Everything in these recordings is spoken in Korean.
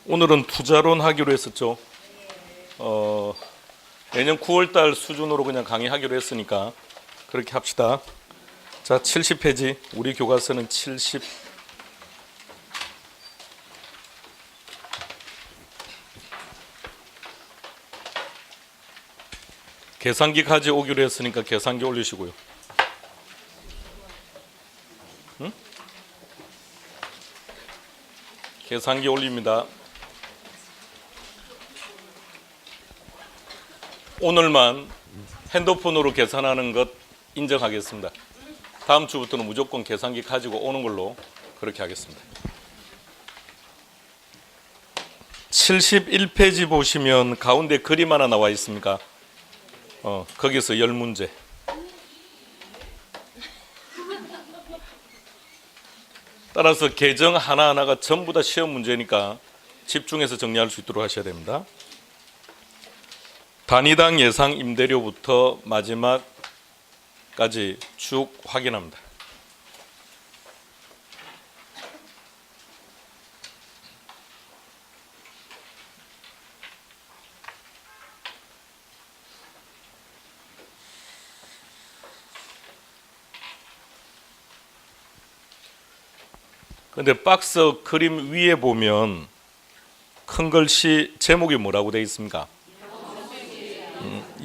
오늘은 투자론 하기로 했었죠. 내년 9월달 수준으로 그냥 강의하기로 했으니까 그렇게 합시다. 자, 70페이지. 우리 교과서는 70. 계산기 가져오기로 했으니까 계산기 올리시고요. 응? 계산기 올립니다. 오늘만 핸드폰으로 계산하는 것 인정하겠습니다. 다음 주부터는 무조건 계산기 가지고 오는 걸로 그렇게 하겠습니다. 71페이지 보시면 가운데 그림 하나 나와 있습니까? 거기서 10문제. 따라서 계정 하나하나가 전부 다 시험 문제니까 집중해서 정리할 수 있도록 하셔야 됩니다. 단위당 예상 임대료부터 마지막까지 쭉 확인합니다. 근데 박스 그림 위에 보면 큰 글씨 제목이 뭐라고 되어 있습니까?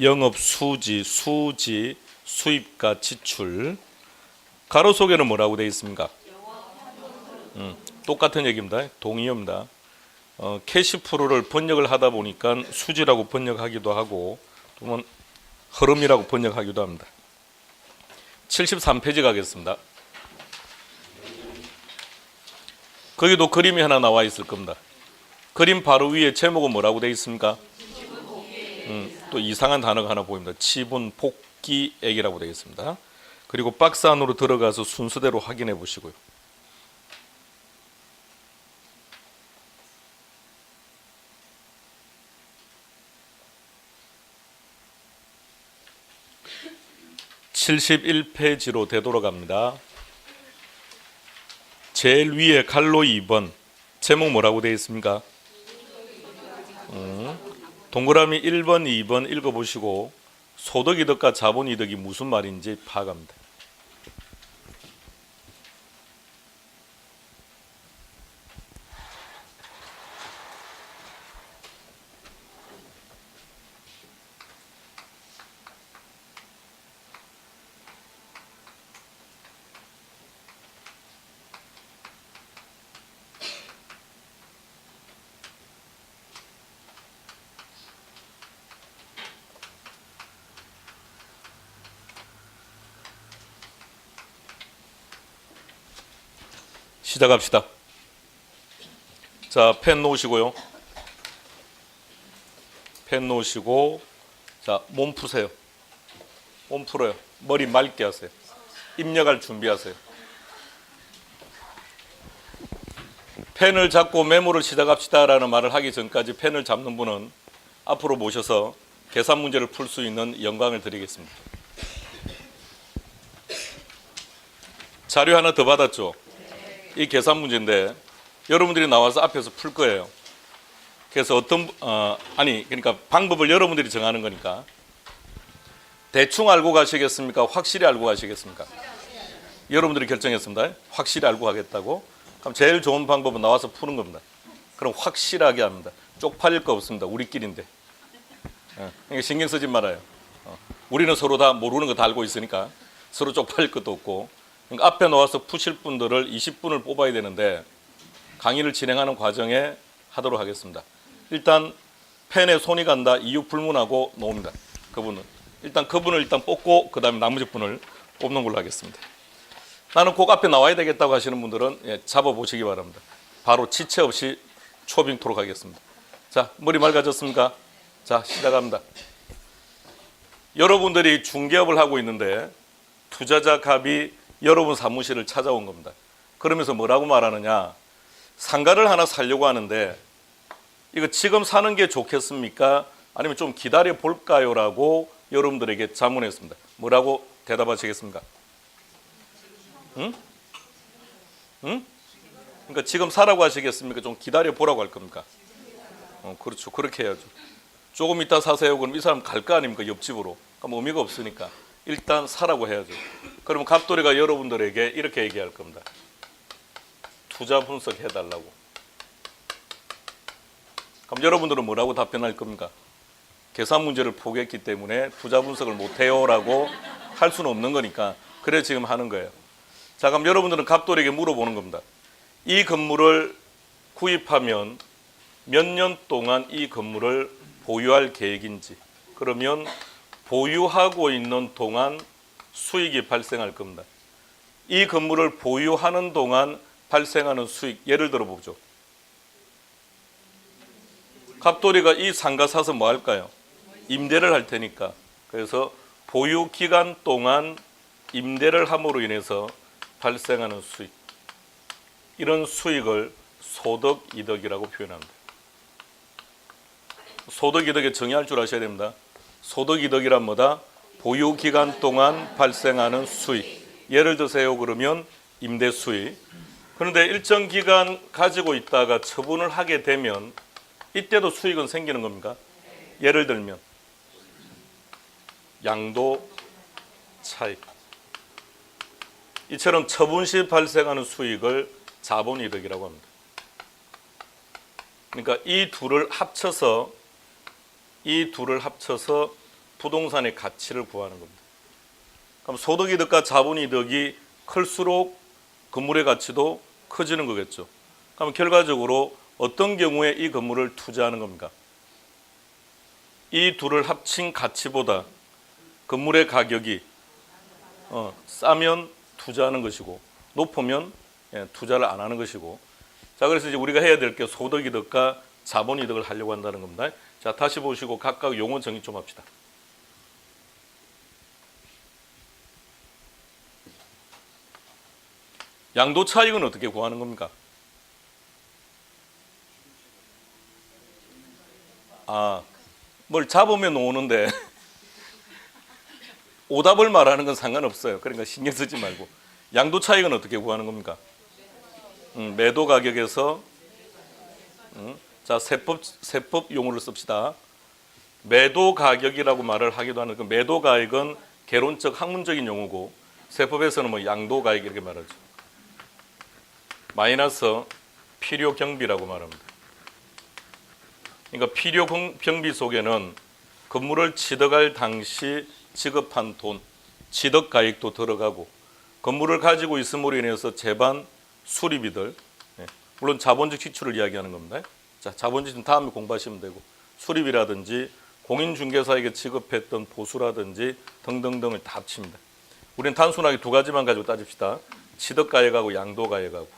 영업 수지, 수지, 수입과 지출. 가로 속에는 뭐라고 되어 있습니까? 똑같은 얘기입니다. 동의어입니다. 캐시프로를 번역을 하다 보니까 수지라고 번역하기도 하고 또는 흐름이라고 번역하기도 합니다. 73페이지 가겠습니다. 거기도 그림이 하나 나와 있을 겁니다. 그림 바로 위에 제목은 뭐라고 되어 있습니까? 또 이상한 단어가 하나 보입니다. 지분 복귀액이라고 되어 있습니다. 그리고 박스 안으로 들어가서 순서대로 확인해 보시고요. (71페이지로) 되돌아갑니다. 제일 위에 갈로 2번 제목 뭐라고 되어 있습니까? 동그라미 1번, 2번 읽어보시고 소득이득과 자본이득이 무슨 말인지 파악합니다. 시작합시다. 자, 펜 놓으시고요. 펜 놓으시고, 자, 몸 푸세요. 몸 풀어요. 머리 맑게 하세요. 입력할 준비하세요. 펜을 잡고 메모를 시작합시다라는 말을 하기 전까지 펜을 잡는 분은 앞으로 모셔서 계산 문제를 풀 수 있는 영광을 드리겠습니다. 자료 하나 더 받았죠? 이 계산 문제인데 여러분들이 나와서 앞에서 풀 거예요. 그래서 그러니까 방법을 여러분들이 정하는 거니까 대충 알고 가시겠습니까? 확실히 알고 가시겠습니까? 여러분들이 결정했습니다. 확실히 알고 가겠다고. 그럼 제일 좋은 방법은 나와서 푸는 겁니다. 그럼 확실하게 합니다. 쪽팔릴 거 없습니다. 우리끼리인데. 그러니까 신경 쓰지 말아요. 우리는 서로 다 모르는 거 다 알고 있으니까 서로 쪽팔릴 것도 없고. 그러니까 앞에 나와서 푸실 분들을 20분을 뽑아야 되는데 강의를 진행하는 과정에 하도록 하겠습니다. 일단 펜에 손이 간다 이유 불문하고 놓습니다. 그분은 그분을 일단 뽑고 그 다음에 나머지 분을 뽑는 걸로 하겠습니다. 나는 꼭 앞에 나와야 되겠다고 하시는 분들은 잡아보시기 바랍니다. 바로 지체 없이 초빙토록 하겠습니다. 자, 머리 맑아졌습니까? 자, 시작합니다. 여러분들이 중개업을 하고 있는데 투자자 갑이 여러분 사무실을 찾아온 겁니다. 그러면서 뭐라고 말하느냐? 상가를 하나 사려고 하는데 이거 지금 사는 게 좋겠습니까? 아니면 좀 기다려 볼까요? 라고 여러분들에게 자문했습니다. 뭐라고 대답하시겠습니까? 응? 그러니까 지금 사라고 하시겠습니까? 좀 기다려 보라고 할 겁니까? 그렇죠. 그렇게 해야죠. 조금 이따 사세요. 그럼 이 사람 갈 거 아닙니까? 옆집으로. 그럼 의미가 없으니까 일단 사라고 해야죠. 그러면 갑돌이가 여러분들에게 이렇게 얘기할 겁니다. 투자 분석해달라고. 그럼 여러분들은 뭐라고 답변할 겁니까? 계산 문제를 포기했기 때문에 투자 분석을 못해요라고 할 수는 없는 거니까 그래 지금 하는 거예요. 자, 그럼 여러분들은 갑돌이에게 물어보는 겁니다. 이 건물을 구입하면 몇 년 동안 이 건물을 보유할 계획인지, 그러면 보유하고 있는 동안 수익이 발생할 겁니다. 이 건물을 보유하는 동안 발생하는 수익, 예를 들어 보죠. 갑돌이가 이 상가 사서 뭐 할까요? 임대를 할 테니까. 그래서 보유 기간 동안 임대를 함으로 인해서 발생하는 수익, 이런 수익을 소득이득이라고 표현합니다. 소득이득의 정의할 줄 아셔야 됩니다. 소득이득이란 뭐다? 보유 기간 동안 발생하는 수익. 예를 드세요. 그러면 임대 수익. 그런데 일정 기간 가지고 있다가 처분을 하게 되면 이때도 수익은 생기는 겁니까? 예를 들면 양도 차익. 이처럼 처분 시 발생하는 수익을 자본이득이라고 합니다. 그러니까 이 둘을 합쳐서 부동산의 가치를 구하는 겁니다. 그럼 소득이득과 자본이득이 클수록 건물의 가치도 커지는 거겠죠. 그럼 결과적으로 어떤 경우에 이 건물을 투자하는 겁니까? 이 둘을 합친 가치보다 건물의 가격이 싸면 투자하는 것이고 높으면 투자를 안 하는 것이고. 자, 그래서 이제 우리가 해야 될 게 소득이득과 자본이득을 하려고 한다는 겁니다. 자, 다시 보시고 각각 용어 정의 좀 합시다. 양도 차익은 어떻게 구하는 겁니까? 뭘 잡으면 오는데 오답을 말하는 건 상관없어요. 그러니까 신경 쓰지 말고. 양도 차익은 어떻게 구하는 겁니까? 매도 가격에서 자, 세법 용어를 씁시다. 매도 가격이라고 말을 하기도 하는 그 매도 가액은 개론적 학문적인 용어고 세법에서는 뭐 양도 가액 이렇게 말하죠. 마이너스 필요 경비라고 말합니다. 그러니까 필요 경비 속에는 건물을 취득할 당시 지급한 돈, 취득 가액도 들어가고 건물을 가지고 있음으로 인해서 재반 수리비들, 물론 자본적 지출을 이야기하는 겁니다. 자, 자본지출은 다음에 공부하시면 되고 수리비라든지 공인중개사에게 지급했던 보수라든지 등등등을 다 합칩니다. 우리는 단순하게 두 가지만 가지고 따집시다. 취득가액하고 양도가액하고.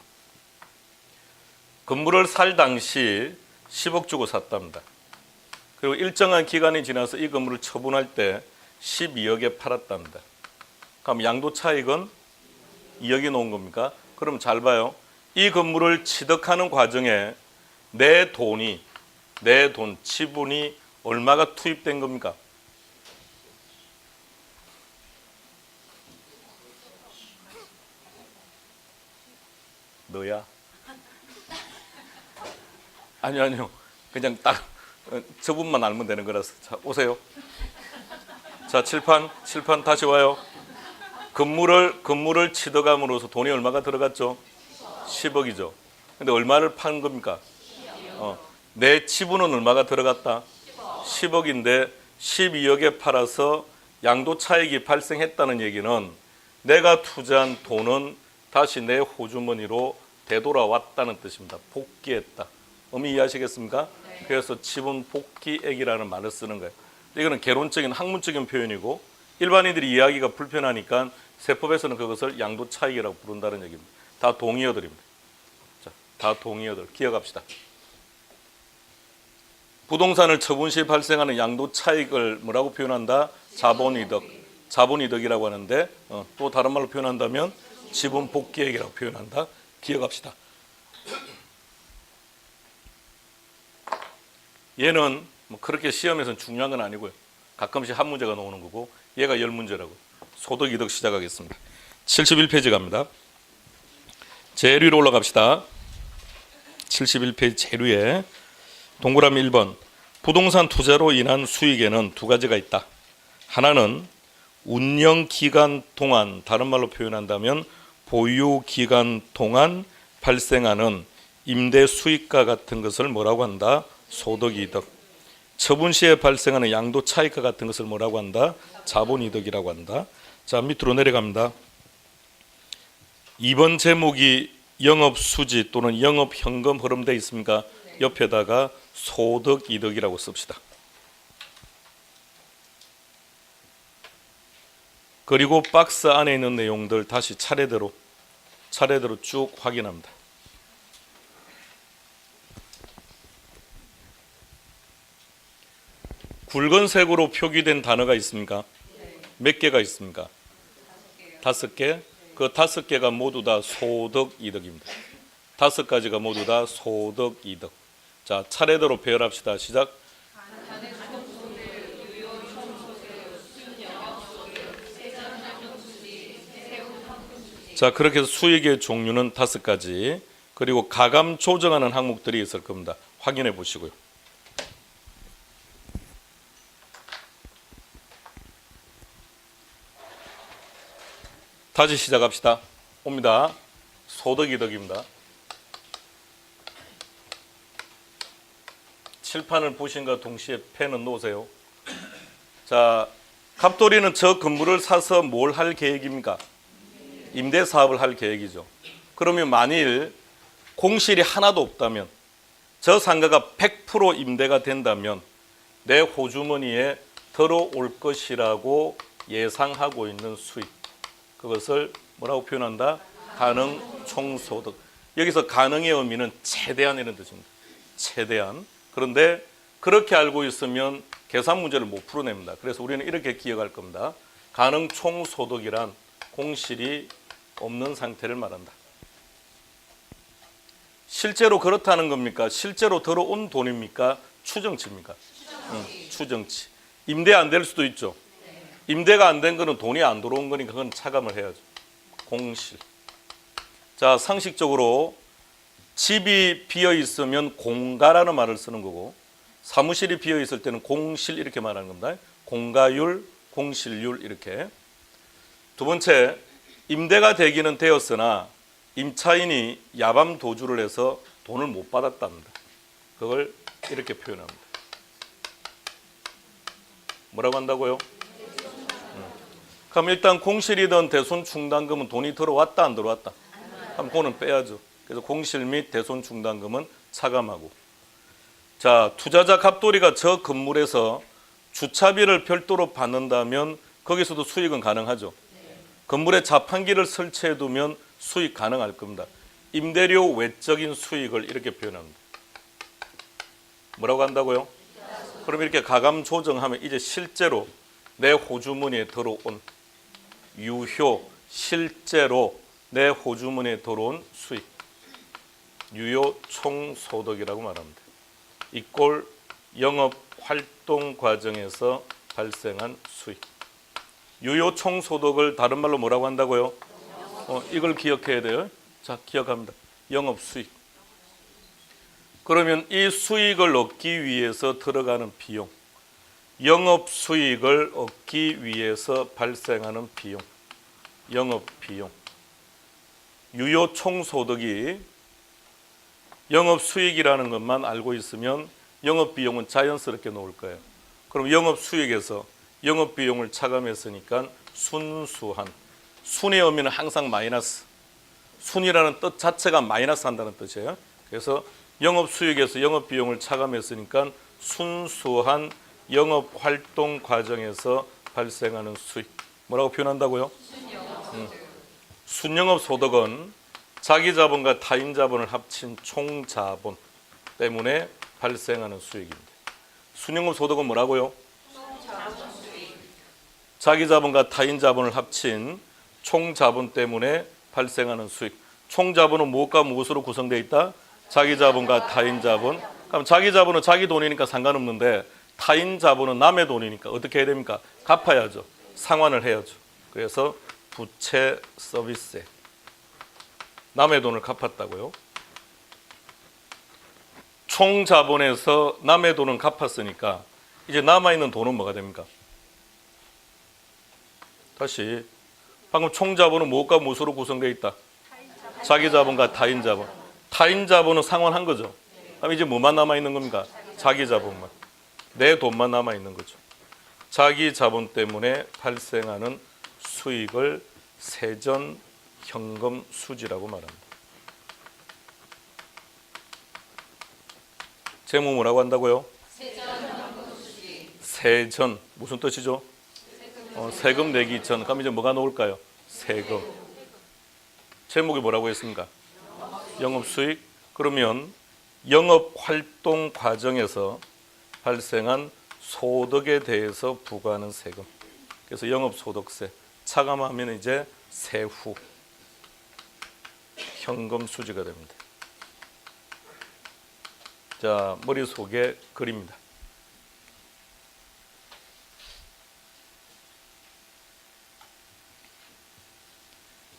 건물을 살 당시 10억 주고 샀답니다. 그리고 일정한 기간이 지나서 이 건물을 처분할 때 12억에 팔았답니다. 그럼 양도 차익은 2억이 나온 겁니까? 그럼 잘 봐요. 이 건물을 취득하는 과정에 내 돈, 지분이 얼마가 투입된 겁니까? 너야? 아니요. 그냥 딱 저분만 알면 되는 거라서. 자, 오세요. 자, 칠판 다시 와요. 건물을 취득함으로써 돈이 얼마가 들어갔죠? 10억이죠. 근데 얼마를 판 겁니까? 내 지분은 얼마가 들어갔다? 10억인데 12억에 팔아서 양도 차익이 발생했다는 얘기는 내가 투자한 돈은 다시 내 호주머니로 되돌아왔다는 뜻입니다. 복귀했다. 의미 이해하시겠습니까? 네. 그래서 지분 복귀액이라는 말을 쓰는 거예요. 이거는 개론적인 학문적인 표현이고 일반인들이 이해하기가 불편하니까 세법에서는 그것을 양도 차익이라고 부른다는 얘기입니다. 다 동의어들입니다. 자, 다 동의어들 기억합시다. 부동산을 처분 시 발생하는 양도 차익을 뭐라고 표현한다? 자본이득이라고 하는데 또 다른 말로 표현한다면 지분 복귀액이라고 표현한다. 기억합시다. 얘는 뭐 그렇게 시험에서는 중요한 건 아니고요. 가끔씩 한 문제가 나오는 거고 얘가 10문제라고요. 소득이득 시작하겠습니다. 71페이지 갑니다. 제일 위로 올라갑시다. 71페이지 제일 위에 동그라미 1번. 부동산 투자로 인한 수익에는 두 가지가 있다. 하나는 운영 기간 동안, 다른 말로 표현한다면 보유 기간 동안 발생하는 임대 수익과 같은 것을 뭐라고 한다? 소득이득. 처분 시에 발생하는 양도 차익과 같은 것을 뭐라고 한다? 자본이득이라고 한다. 자, 밑으로 내려갑니다. 2번 제목이 영업수지 또는 영업현금 흐름되어 있습니까? 옆에다가 소득이득이라고 씁시다. 그리고 박스 안에 있는 내용들 다시 차례대로 쭉 확인합니다. 굵은색으로 표기된 단어가 있습니까? 몇 개가 있습니까? 5개. 그 5개가 모두 다 소득이득입니다. 5가지가 모두 다 소득이득. 자, 차례대로 배열합시다. 시작. 자, 그렇게 해서 수익의 종류는 5가지. 그리고 가감 조정하는 항목들이 있을 겁니다. 확인해 보시고요. 다시 시작합시다. 옵니다. 소득이득입니다. 칠판을 보신과 동시에 펜은 놓으세요. 자, 갑돌이는 저 건물을 사서 뭘 할 계획입니까? 임대 사업을 할 계획이죠. 그러면 만일 공실이 하나도 없다면, 저 상가가 100% 임대가 된다면 내 호주머니에 들어올 것이라고 예상하고 있는 수익, 그것을 뭐라고 표현한다? 가능 총소득. 여기서 가능의 의미는 최대한 이런 뜻입니다. 최대한. 그런데 그렇게 알고 있으면 계산 문제를 못 풀어냅니다. 그래서 우리는 이렇게 기억할 겁니다. 가능 총소득이란 공실이 없는 상태를 말한다. 실제로 그렇다는 겁니까? 실제로 들어온 돈입니까? 추정치입니까? 추정치. 임대 안 될 수도 있죠. 임대가 안 된 거는 돈이 안 들어온 거니까 그건 차감을 해야죠. 공실. 자, 상식적으로 집이 비어 있으면 공가라는 말을 쓰는 거고, 사무실이 비어 있을 때는 공실 이렇게 말하는 겁니다. 공가율, 공실률 이렇게. 두 번째, 임대가 되기는 되었으나 임차인이 야밤 도주를 해서 돈을 못 받았답니다. 그걸 이렇게 표현합니다. 뭐라고 한다고요? 그럼 일단 공실이든 대손 충당금은 돈이 들어왔다 안 들어왔다? 그럼 그거는 빼야죠. 그래서 공실 및 대손 충당금은 차감하고. 자, 투자자 갑돌이가 저 건물에서 주차비를 별도로 받는다면 거기서도 수익은 가능하죠. 건물에 자판기를 설치해 두면 수익 가능할 겁니다. 임대료 외적인 수익을 이렇게 표현합니다. 뭐라고 한다고요? 그럼 이렇게 가감 조정하면 이제 실제로 내 호주머니에 들어온 유효, 실제로 내 호주머니에 들어온 수익, 유효 총소득이라고 말합니다. 이꼴 영업 활동 과정에서 발생한 수익. 유효 총소득을 다른 말로 뭐라고 한다고요? 이걸 기억해야 돼요. 자, 기억합니다. 영업 수익. 그러면 이 수익을 얻기 위해서 들어가는 비용, 영업 수익을 얻기 위해서 발생하는 비용, 영업 비용. 유효 총소득이 영업 수익이라는 것만 알고 있으면 영업 비용은 자연스럽게 나올 거예요. 그럼 영업 수익에서 영업 비용을 차감했으니까 순수한, 순의 의미는 항상 마이너스, 순이라는 뜻 자체가 마이너스 한다는 뜻이에요. 그래서 영업 수익에서 영업 비용을 차감했으니까 순수한 영업 활동 과정에서 발생하는 수익. 뭐라고 표현한다고요? 순영업 소득은 자기 자본과 타인 자본을 합친 총자본 때문에 발생하는 수익입니다. 순영업 소득은 뭐라고요? 자기 자본과 타인 자본을 합친 총자본 때문에 발생하는 수익. 총자본은 무엇과 무엇으로 구성되어 있다? 자기 자본과 타인 자본. 그럼 자기 자본은 자기 돈이니까 상관없는데 타인 자본은 남의 돈이니까 어떻게 해야 됩니까? 갚아야죠. 상환을 해야죠. 그래서 부채 서비스세. 남의 돈을 갚았다고요. 총 자본에서 남의 돈은 갚았으니까 이제 남아있는 돈은 뭐가 됩니까? 다시 방금 총 자본은 무엇과 무엇으로 구성되어 있다? 자기 자본과 타인 자본. 타인 자본은 상환한 거죠. 그럼 이제 뭐만 남아있는 겁니까? 자기 자본만. 내 돈만 남아있는 거죠. 자기 자본 때문에 발생하는 수익을 세전 현금 수지라고 말합니다. 제목 뭐라고 한다고요? 세전 무슨 뜻이죠? 세금 내기 전. 그럼 이제 뭐가 나올까요? 세금. 제목이 뭐라고 했습니까? 영업수익. 그러면 영업활동 과정에서 발생한 소득에 대해서 부과하는 세금. 그래서 영업소득세. 차감하면 이제 세후 현금 수지가 됩니다. 자, 머릿속에 그립니다.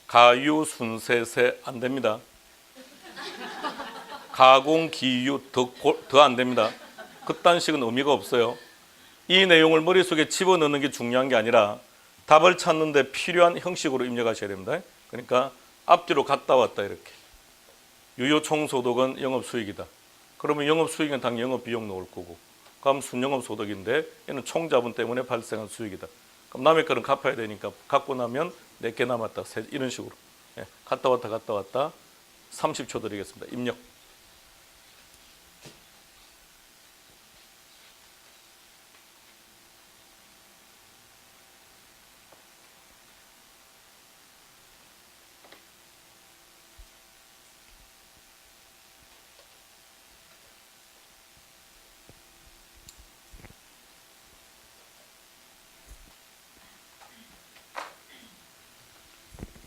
가유순세세 안 됩니다. 가공기유 더 안 됩니다. 그딴 식은 의미가 없어요. 이 내용을 머릿속에 집어넣는 게 중요한 게 아니라 답을 찾는 데 필요한 형식으로 입력하셔야 됩니다. 그러니까 앞뒤로 갔다 왔다 이렇게. 유효총소득은 영업수익이다. 그러면 영업수익은 당연히 영업비용 나올 거고, 그럼 순영업소득인데 얘는 총자본 때문에 발생한 수익이다. 그럼 남의 거는 갚아야 되니까 갚고 나면 내게 남았다. 이런 식으로. 예, 갔다 왔다 30초 드리겠습니다. 입력.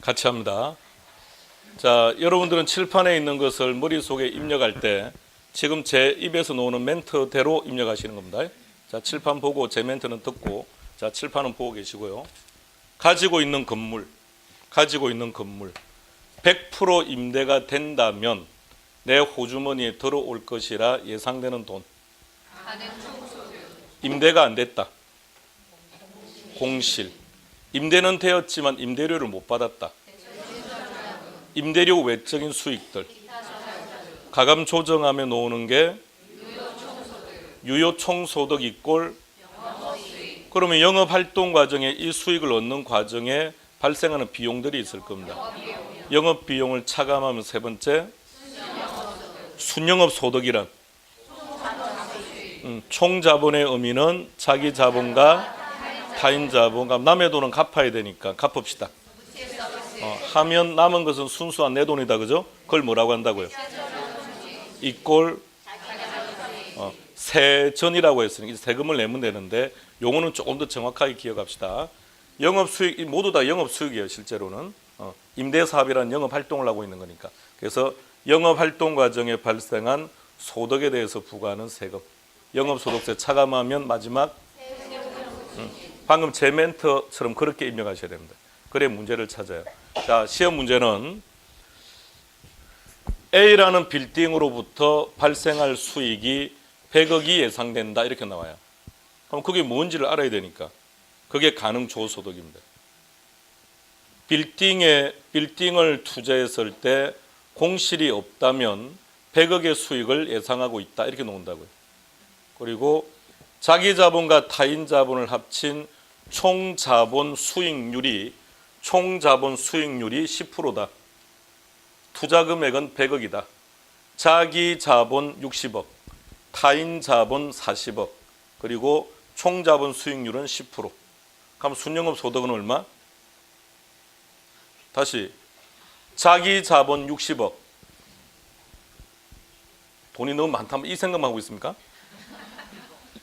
같이 합니다. 자, 여러분들은 칠판에 있는 것을 머릿속에 입력할 때 지금 제 입에서 나오는 멘트대로 입력하시는 겁니다. 자, 칠판 보고 제 멘트는 듣고, 자, 칠판은 보고 계시고요. 가지고 있는 건물 100% 임대가 된다면 내 호주머니에 들어올 것이라 예상되는 돈. 임대가 안 됐다. 공실. 임대는 되었지만 임대료를 못 받았다. 임대료 외적인 수익들. 가감 조정하며 놓는 게 유효총소득 이꼴. 그러면 영업활동 과정에 이 수익을 얻는 과정에 발생하는 비용들이 있을 겁니다. 영업비용을 차감하면 세 번째, 순영업소득이란 총자본의 의미는 자기 자본과 타인 자본, 남의 돈은 갚아야 되니까 갚읍시다. 하면 남은 것은 순수한 내 돈이다, 그죠? 그걸 뭐라고 한다고요? 이꼴 세전이라고 했으니까 세금을 내면 되는데 용어는 조금 더 정확하게 기억합시다. 영업수익 모두 다 영업수익이에요. 실제로는 임대사업이라는 영업활동을 하고 있는 거니까. 그래서 영업활동 과정에 발생한 소득에 대해서 부과하는 세금, 영업소득세 차감하면 마지막 방금 제 멘트처럼 그렇게 입력하셔야 됩니다. 그래 문제를 찾아요. 자, 시험 문제는 A라는 빌딩으로부터 발생할 수익이 100억이 예상된다 이렇게 나와요. 그럼 그게 뭔지를 알아야 되니까 그게 가능조소득입니다. 빌딩을 투자했을 때 공실이 없다면 100억의 수익을 예상하고 있다 이렇게 놓는다고요. 그리고 자기 자본과 타인 자본을 합친 총 자본 수익률이 10%다. 투자 금액은 100억이다. 자기 자본 60억, 타인 자본 40억, 그리고 총 자본 수익률은 10%. 그럼 순영업 소득은 얼마? 다시 자기 자본 60억. 돈이 너무 많다면 이 생각만 하고 있습니까?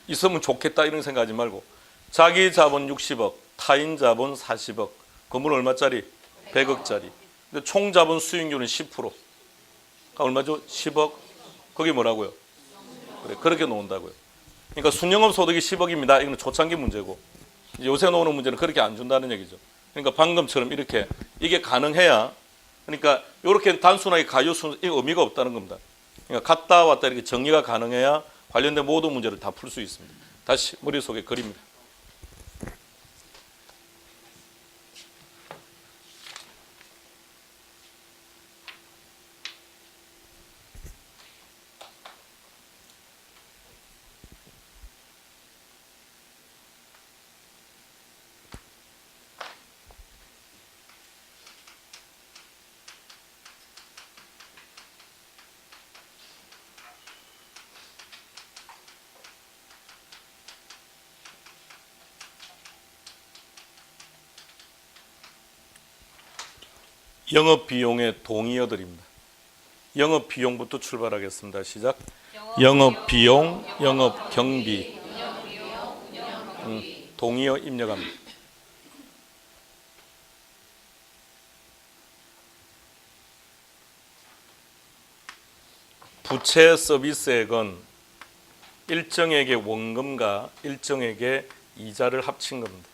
있으면 좋겠다 이런 생각하지 말고 자기 자본 60억, 타인 자본 40억, 건물 얼마짜리? 100억짜리. 근데 총 자본 수익률은 10%. 그러니까 얼마죠? 10억. 그게 뭐라고요? 그래, 그렇게 놓는다고요. 그러니까 순영업 소득이 10억입니다. 이건 초창기 문제고 요새 나오는 문제는 그렇게 안 준다는 얘기죠. 그러니까 방금처럼 이렇게 이게 가능해야, 그러니까 이렇게 단순하게 가요순 이 의미가 없다는 겁니다. 그러니까 갔다 왔다 이렇게 정리가 가능해야 관련된 모든 문제를 다 풀 수 있습니다. 다시 머릿속에 그립니다. 영업 비용의 동의어들입니다. 영업 비용부터 출발하겠습니다. 시작. 영업 비용, 영업 경비. 동의어 입력합니다. 부채 서비스액은 일정액의 원금과 일정액의 이자를 합친 겁니다.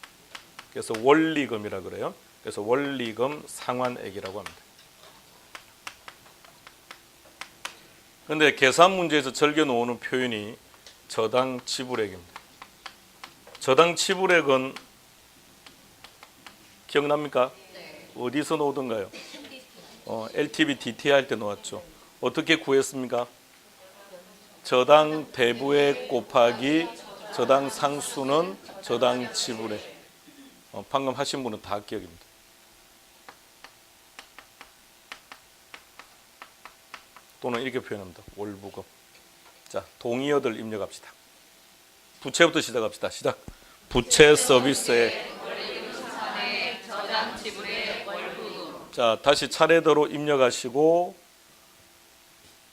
그래서 원리금이라 그래요. 그래서 원리금 상환액이라고 합니다. 그런데 계산 문제에서 즐겨 놓는 표현이 저당 지불액입니다. 저당 지불액은 기억납니까? 네. 어디서 놓던가요? LTV DTI 할 때 놓았죠. 어떻게 구했습니까? 저당 대부액 곱하기 저당 상수는 저당 지불액. 방금 하신 분은 다 기억입니다. 또는 이렇게 표현합니다. 월부금. 자, 동의어들 입력합시다. 부채부터 시작합시다. 시작. 부채 서비스액. 자, 다시 차례대로 입력하시고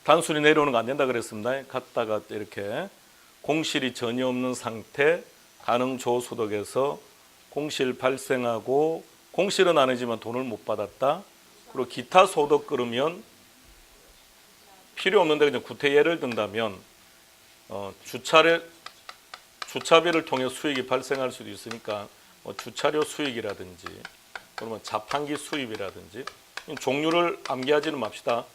단순히 내려오는 거 안 된다 그랬습니다. 갔다가 이렇게 공실이 전혀 없는 상태 가능조소득에서 공실 발생하고 공실은 아니지만 돈을 못 받았다. 그리고 기타 소득 그러면 필요 없는데 그냥 구태 예를 든다면 주차비를 통해 수익이 발생할 수도 있으니까 주차료 수익이라든지 그러면 자판기 수입이라든지 종류를 암기하지는 맙시다.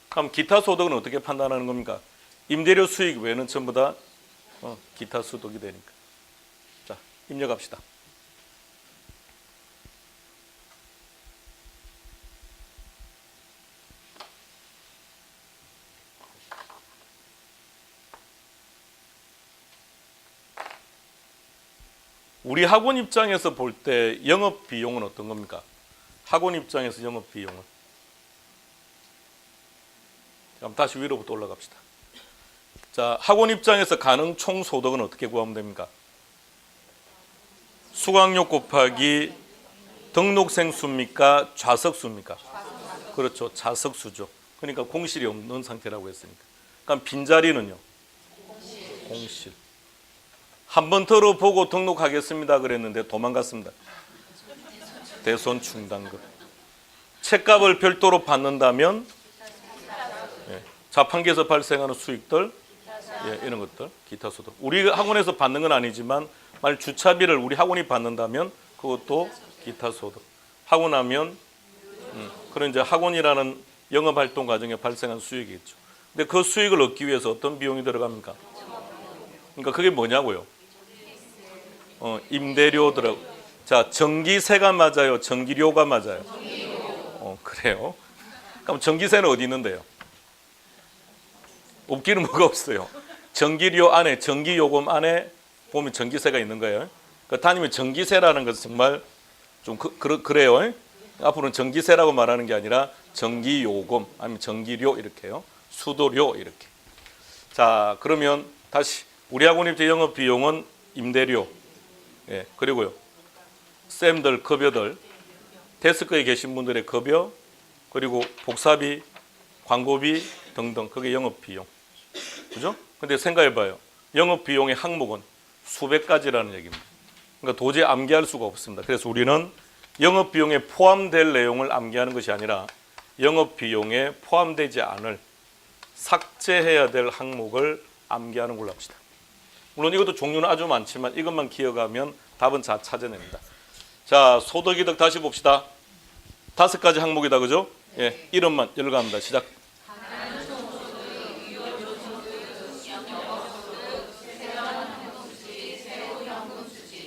그럼 기타 소득은 어떻게 판단하는 겁니까? 임대료 수익 외에는 전부 다 기타 소득이 되니까. 자, 입력합시다. 우리 학원 입장에서 볼 때 영업 비용은 어떤 겁니까? 학원 입장에서 영업 비용은. 그럼 다시 위로부터 올라갑시다. 자, 학원 입장에서 가능 총 소득은 어떻게 구하면 됩니까? 수강료 곱하기 등록생 수입니까? 좌석 수입니까? 그렇죠. 좌석 수죠. 그러니까 공실이 없는 상태라고 했으니까. 그럼 빈자리는요? 공실. 한 번 들어보고 등록하겠습니다 그랬는데 도망갔습니다. 대손 충당금. 책값을 별도로 받는다면 자판기에서 발생하는 수익들 이런 것들 기타 소득. 우리 학원에서 받는 건 아니지만 만약 주차비를 우리 학원이 받는다면 그것도 기타 소득. 하고 나면 그런 이제 학원이라는 영업활동 과정에 발생한 수익이 있죠. 근데 그 수익을 얻기 위해서 어떤 비용이 들어갑니까? 그러니까 그게 뭐냐고요? 임대료 들어. 자, 전기세가 맞아요? 전기료가 맞아요? 그래요? 그럼 전기세는 어디 있는데요? 없기는 뭐가 없어요. 전기료 안에, 전기요금 안에 보면 전기세가 있는 거예요. 그 담임이 전기세라는 것은 정말 좀 그래요. 앞으로는 전기세라고 말하는 게 아니라 전기요금 아니면 전기료 이렇게요. 수도료 이렇게. 자, 그러면 다시 우리 학원 입체 영업 비용은 임대료, 그리고요 쌤들 급여들, 데스크에 계신 분들의 급여, 그리고 복사비, 광고비 등등 그게 영업 비용, 그죠? 근데 생각해봐요. 영업 비용의 항목은 수백 가지라는 얘기입니다. 그러니까 도저히 암기할 수가 없습니다. 그래서 우리는 영업 비용에 포함될 내용을 암기하는 것이 아니라 영업 비용에 포함되지 않을 삭제해야 될 항목을 암기하는 걸로 합시다. 물론 이것도 종류는 아주 많지만 이것만 기억하면 답은 다 찾아냅니다. 자, 소득이득 다시 봅시다. 5가지 항목이다, 그죠? 예, 이름만 열어갑니다. 시작.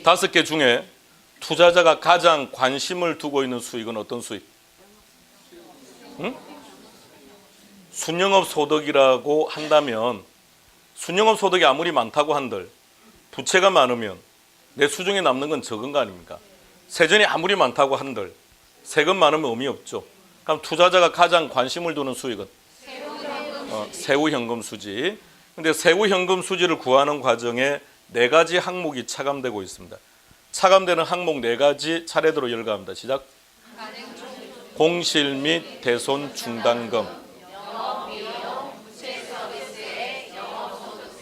5개 중에 투자자가 가장 관심을 두고 있는 수익은 어떤 수익? 응? 순영업 소득이라고 한다면 순영업 소득이 아무리 많다고 한들 부채가 많으면 내 수중에 남는 건 적은 거 아닙니까? 세전이 아무리 많다고 한들 세금 많으면 의미 없죠. 그럼 투자자가 가장 관심을 두는 수익은 세후현금 수지. 근데 세후현금 수지를 구하는 과정에 4가지 항목이 차감되고 있습니다. 차감되는 항목 4가지 차례대로 열거합니다. 시작. 공실 및 대손 중단금.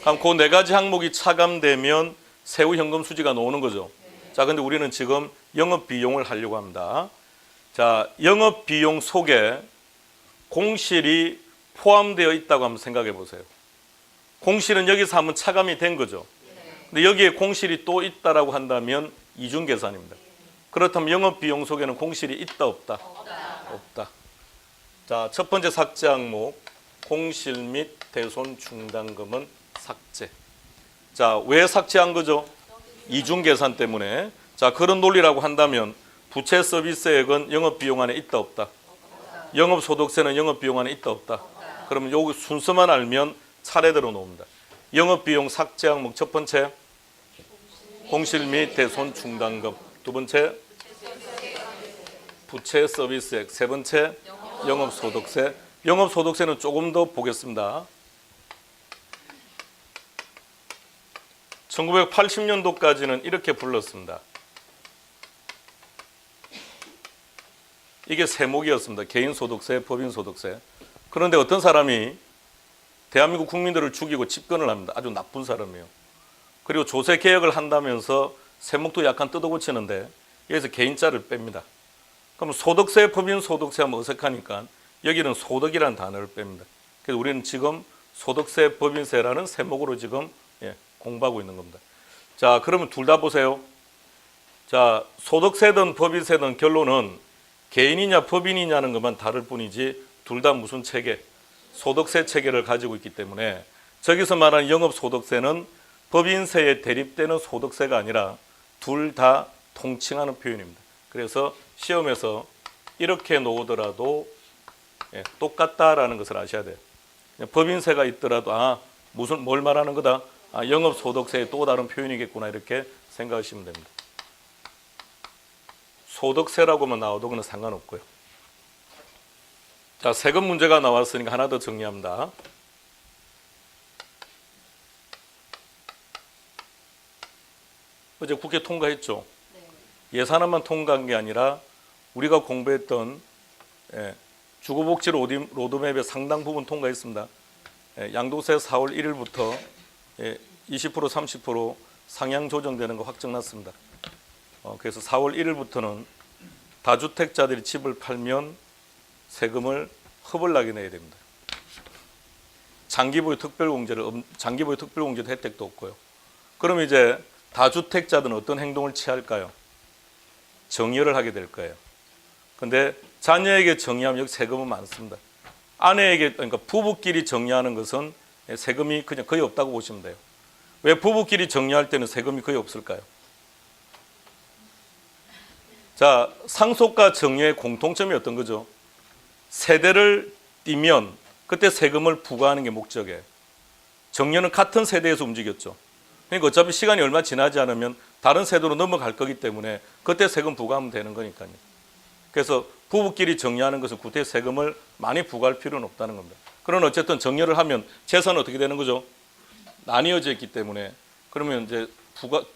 그럼 그 4가지 항목이 차감되면 세후현금 수지가 나오는 거죠. 자, 근데 우리는 지금 영업비용을 하려고 합니다. 자, 영업비용 속에 공실이 포함되어 있다고 한번 생각해 보세요. 공실은 여기서 한번 차감이 된 거죠. 근데 여기에 공실이 또 있다라고 한다면 이중계산입니다. 그렇다면 영업비용 속에는 공실이 있다 없다? 없다. 자, 첫 번째 삭제 항목 공실 및 대손 중단금은 삭제. 자, 왜 삭제한 거죠? 이중계산 때문에. 자, 그런 논리라고 한다면 부채 서비스액은 영업비용 안에 있다 없다? 영업소득세는 영업비용 안에 있다 없다? 그러면 요 순서만 알면 차례대로 나옵니다. 영업비용 삭제 항목 첫 번째 공실 및 대손 중단금, 두 번째 부채 서비스액, 세 번째 영업소득세. 영업소득세는 조금 더 보겠습니다. 1980년도까지는 이렇게 불렀습니다. 이게 세목이었습니다. 개인소득세, 법인소득세. 그런데 어떤 사람이 대한민국 국민들을 죽이고 집권을 합니다. 아주 나쁜 사람이에요. 그리고 조세개혁을 한다면서 세목도 약간 뜯어고치는데 여기서 개인자를 뺍니다. 그럼 소득세, 법인소득세 하면 어색하니까 여기는 소득이라는 단어를 뺍니다. 그래서 우리는 지금 소득세, 법인세라는 세목으로 지금 공부하고 있는 겁니다. 자, 그러면 둘 다 보세요. 자, 소득세든 법인세든 결론은 개인이냐 법인이냐는 것만 다를 뿐이지 둘 다 무슨 체계? 소득세 체계를 가지고 있기 때문에 저기서 말하는 영업소득세는 법인세에 대립되는 소득세가 아니라 둘 다 통칭하는 표현입니다. 그래서 시험에서 이렇게 놓으더라도 똑같다라는 것을 아셔야 돼요. 법인세가 있더라도 뭘 말하는 거다? 영업소득세의 또 다른 표현이겠구나 이렇게 생각하시면 됩니다. 소득세라고만 나와도 그건 상관없고요. 자, 세금 문제가 나왔으니까 하나 더 정리합니다. 어제 국회 통과했죠. 예산안만 통과한 게 아니라 우리가 공부했던 주거복지 로드맵의 상당 부분 통과했습니다. 양도세 4월 1일부터 20% 30% 상향 조정되는 거 확정났습니다. 그래서 4월 1일부터는 다주택자들이 집을 팔면 세금을 허벌나게 내야 됩니다. 장기보유 특별공제도 혜택도 없고요. 그럼 이제 다주택자들은 어떤 행동을 취할까요? 정리를 하게 될 거예요. 근데 자녀에게 정리하면 여기 세금은 많습니다. 아내에게, 그러니까 부부끼리 정리하는 것은 세금이 그냥 거의 없다고 보시면 돼요. 왜 부부끼리 정리할 때는 세금이 거의 없을까요? 자, 상속과 정리의 공통점이 어떤 거죠? 세대를 띄면 그때 세금을 부과하는 게 목적이에요. 정년은 같은 세대에서 움직였죠. 그러니까 어차피 시간이 얼마 지나지 않으면 다른 세대로 넘어갈 거기 때문에 그때 세금 부과하면 되는 거니까요. 그래서 부부끼리 정리하는 것은 구태 세금을 많이 부과할 필요는 없다는 겁니다. 그러나 어쨌든 정리를 하면 재산은 어떻게 되는 거죠? 나뉘어져 있기 때문에 그러면 이제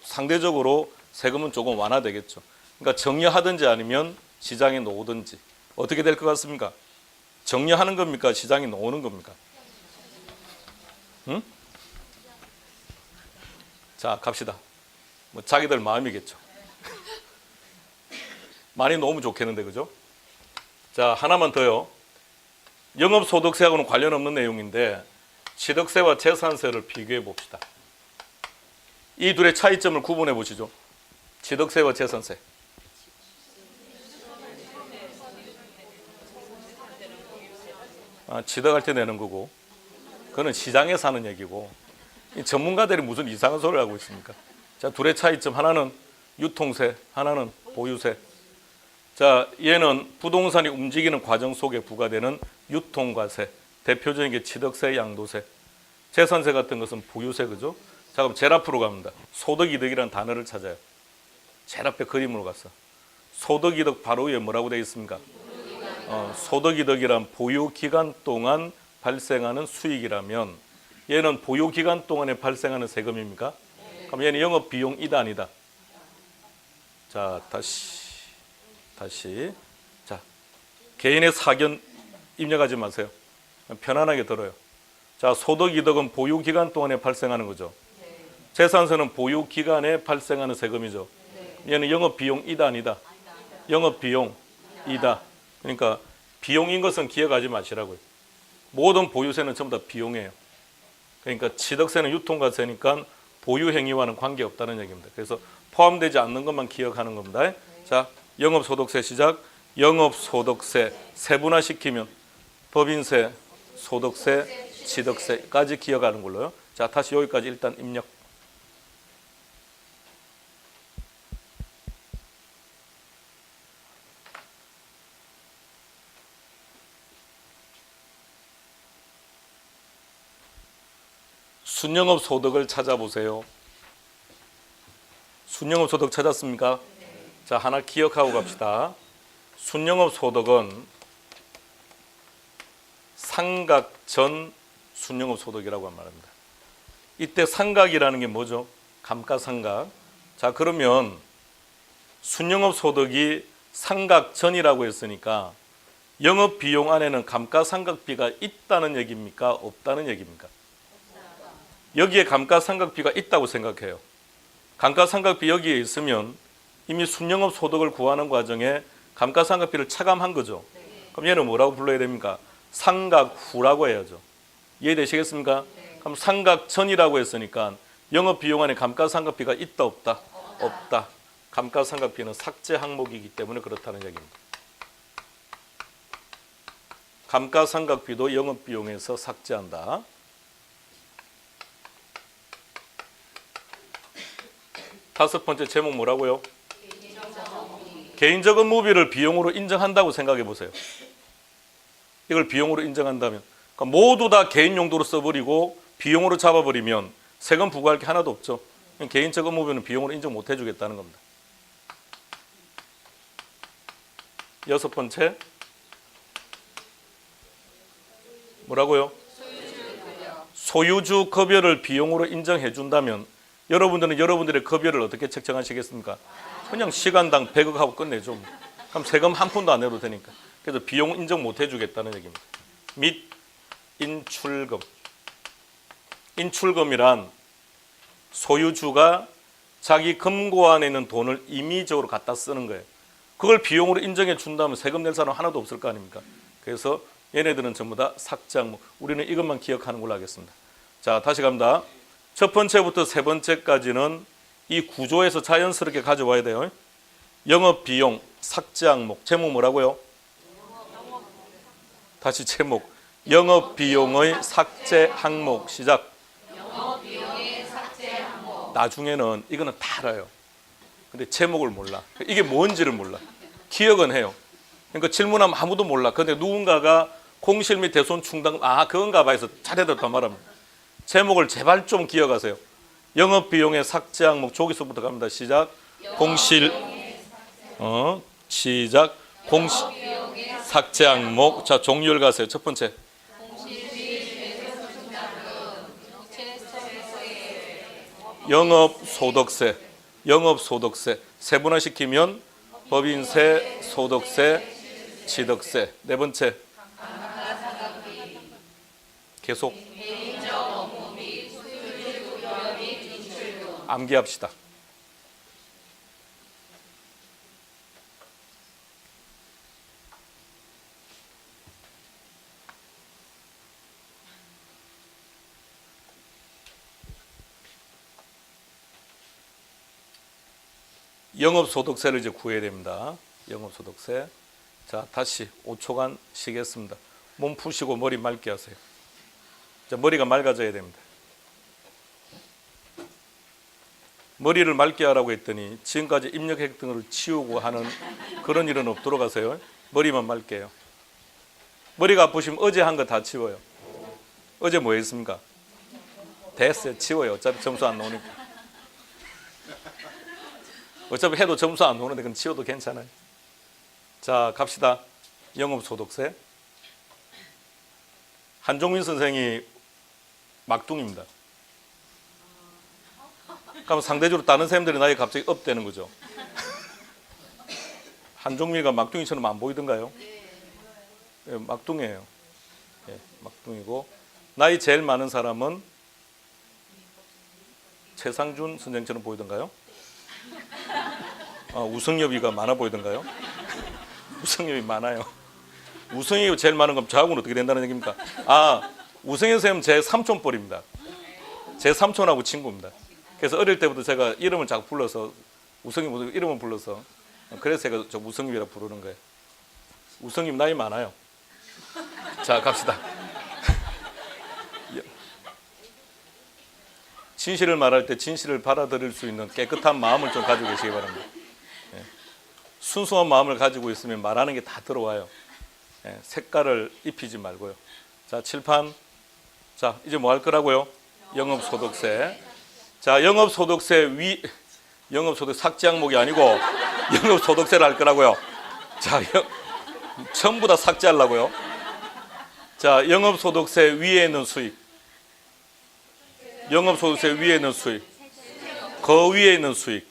상대적으로 세금은 조금 완화되겠죠. 그러니까 정리하든지 아니면 시장에 놓든지 어떻게 될 것 같습니까? 정리하는 겁니까? 시장에 놓는 겁니까? 응? 자, 갑시다. 뭐 자기들 마음이겠죠. 많이 놓으면 좋겠는데, 그죠? 자, 하나만 더요. 영업소득세하고는 관련 없는 내용인데 취득세와 재산세를 비교해 봅시다. 이 둘의 차이점을 구분해 보시죠. 취득세와 재산세. 취득할 때 내는 거고 그거는 시장에서 하는 얘기고 이 전문가들이 무슨 이상한 소리를 하고 있습니까? 자, 둘의 차이점 하나는 유통세, 하나는 보유세. 자, 얘는 부동산이 움직이는 과정 속에 부과되는 유통과세. 대표적인 게 취득세, 양도세. 재산세 같은 것은 보유세, 그죠? 자, 그럼 제일 앞으로 갑니다. 소득이득이라는 단어를 찾아요. 제일 앞에 그림으로 갔어. 소득이득 바로 위에 뭐라고 되어 있습니까? 소득이득이란 보유기간 동안 발생하는 수익이라면 얘는 보유기간 동안에 발생하는 세금입니까? 그럼 얘는 영업비용이다 아니다? 자, 다시. 자, 개인의 사견 입력하지 마세요. 편안하게 들어요. 자, 소득이득은 보유기간 동안에 발생하는 거죠. 재산세는 보유기간에 발생하는 세금이죠. 얘는 영업비용이다 아니다? 영업비용이다. 그러니까 비용인 것은 기억하지 마시라고요. 모든 보유세는 전부 다 비용이에요. 그러니까 취득세는 유통과세니까 보유행위와는 관계없다는 얘기입니다. 그래서 포함되지 않는 것만 기억하는 겁니다. 자, 영업소득세 시작. 영업소득세 세분화시키면 법인세, 소득세, 취득세까지 기억하는 걸로요. 자, 다시 여기까지 일단 입력. 순영업 소득을 찾아보세요. 순영업 소득 찾았습니까? 자, 하나 기억하고 갑시다. 순영업 소득은 상각 전 순영업 소득이라고 말합니다. 이때 상각이라는 게 뭐죠? 감가상각. 자, 그러면 순영업 소득이 상각 전이라고 했으니까 영업 비용 안에는 감가상각비가 있다는 얘기입니까? 없다는 얘기입니까? 여기에 감가상각비가 있다고 생각해요. 감가상각비 여기에 있으면 이미 순영업 소득을 구하는 과정에 감가상각비를 차감한 거죠. 그럼 얘는 뭐라고 불러야 됩니까? 상각후라고 해야죠. 이해되시겠습니까? 그럼 상각 전이라고 했으니까 영업 비용 안에 감가상각비가 있다 없다? 없다. 감가상각비는 삭제 항목이기 때문에 그렇다는 얘기입니다. 감가상각비도 영업 비용에서 삭제한다. 다섯 번째 제목 뭐라고요? 개인적 업무비를 비용으로 인정한다고 생각해 보세요. 이걸 비용으로 인정한다면 그러니까 모두 다 개인 용도로 써버리고 비용으로 잡아버리면 세금 부과할 게 하나도 없죠. 개인적 업무비는 비용으로 인정 못 해주겠다는 겁니다. 여섯 번째 뭐라고요? 소유주 급여를 비용으로 인정해 준다면 여러분들은 여러분들의 급여를 어떻게 책정하시겠습니까? 그냥 시간당 100억 하고 끝내죠. 그럼 세금 한 푼도 안 내도 되니까. 그래서 비용 인정 못 해주겠다는 얘기입니다. 및 인출금. 인출금이란 소유주가 자기 금고 안에 있는 돈을 임의적으로 갖다 쓰는 거예요. 그걸 비용으로 인정해 준다면 세금 낼 사람 하나도 없을 거 아닙니까? 그래서 얘네들은 전부 다 삭제 항목. 우리는 이것만 기억하는 걸로 하겠습니다. 자, 다시 갑니다. 첫 번째부터 세 번째까지는 이 구조에서 자연스럽게 가져와야 돼요. 영업비용 삭제 항목. 제목 뭐라고요? 다시 제목. 영업비용의 삭제 항목. 시작. 영업비용의 삭제 항목. 나중에는 이거는 다 알아요. 근데 제목을 몰라. 이게 뭔지를 몰라. 기억은 해요. 그러니까 질문하면 아무도 몰라. 근데 누군가가 공실 및 대손 충당 그건가 봐 해서 차례대로 다 말합니다. 제목을 제발 좀 기억하세요. 영업비용의 삭제 항목. 저기서부터 갑니다. 시작. 공실 시작. 공실 삭제 항목. 자, 종류를 가세요. 첫 번째. 영업소득세. 영업소득세. 세분화시키면 법인세, 소득세, 취득세. 네 번째. 계속. 암기합시다. 영업소득세를 이제 구해야 됩니다. 영업소득세. 자, 다시 5초간 쉬겠습니다. 몸 푸시고 머리 맑게 하세요. 자, 머리가 맑아져야 됩니다. 머리를 맑게 하라고 했더니 지금까지 입력 획 등을 치우고 하는 그런 일은 없도록 하세요. 머리만 맑게 해요. 머리가 아프시면 어제 한 거 다 치워요. 어제 뭐 했습니까? 됐어요. 치워요. 어차피 점수 안 나오니까. 어차피 해도 점수 안 나오는데 그건 치워도 괜찮아요. 자, 갑시다. 영업소득세. 한종민 선생이 막둥입니다. 그럼 상대적으로 다른 사람들의 나이가 갑자기 업되는 거죠. 한종민이가 막둥이처럼 안 보이던가요? 네, 막둥이에요. 네, 막둥이고 나이 제일 많은 사람은 최상준 선생처럼 보이던가요? 우성엽이가 많아 보이던가요? 우성엽이 많아요. 우성엽이 제일 많은 건 저하고는 어떻게 된다는 얘기입니까? 우성엽 선생님 제 삼촌뻘입니다. 제 삼촌하고 친구입니다. 그래서 어릴 때부터 제가 이름을 자꾸 불러서 우성엽 이름을 불러서 그래서 제가 저 우성엽이라고 부르는 거예요. 우성엽 나이 많아요. 자, 갑시다. 진실을 말할 때 진실을 받아들일 수 있는 깨끗한 마음을 좀 가지고 계시기 바랍니다. 순수한 마음을 가지고 있으면 말하는 게 다 들어와요. 색깔을 입히지 말고요. 자, 칠판. 자, 이제 뭐 할 거라고요? 영업소득세. 자, 영업소득 삭제 항목이 아니고 영업소득세를 할 거라고요. 자, 전부 다 삭제하려고요. 자, 영업소득세 위에 있는 수익. 영업소득세 위에 있는 수익. 그 위에 있는 수익.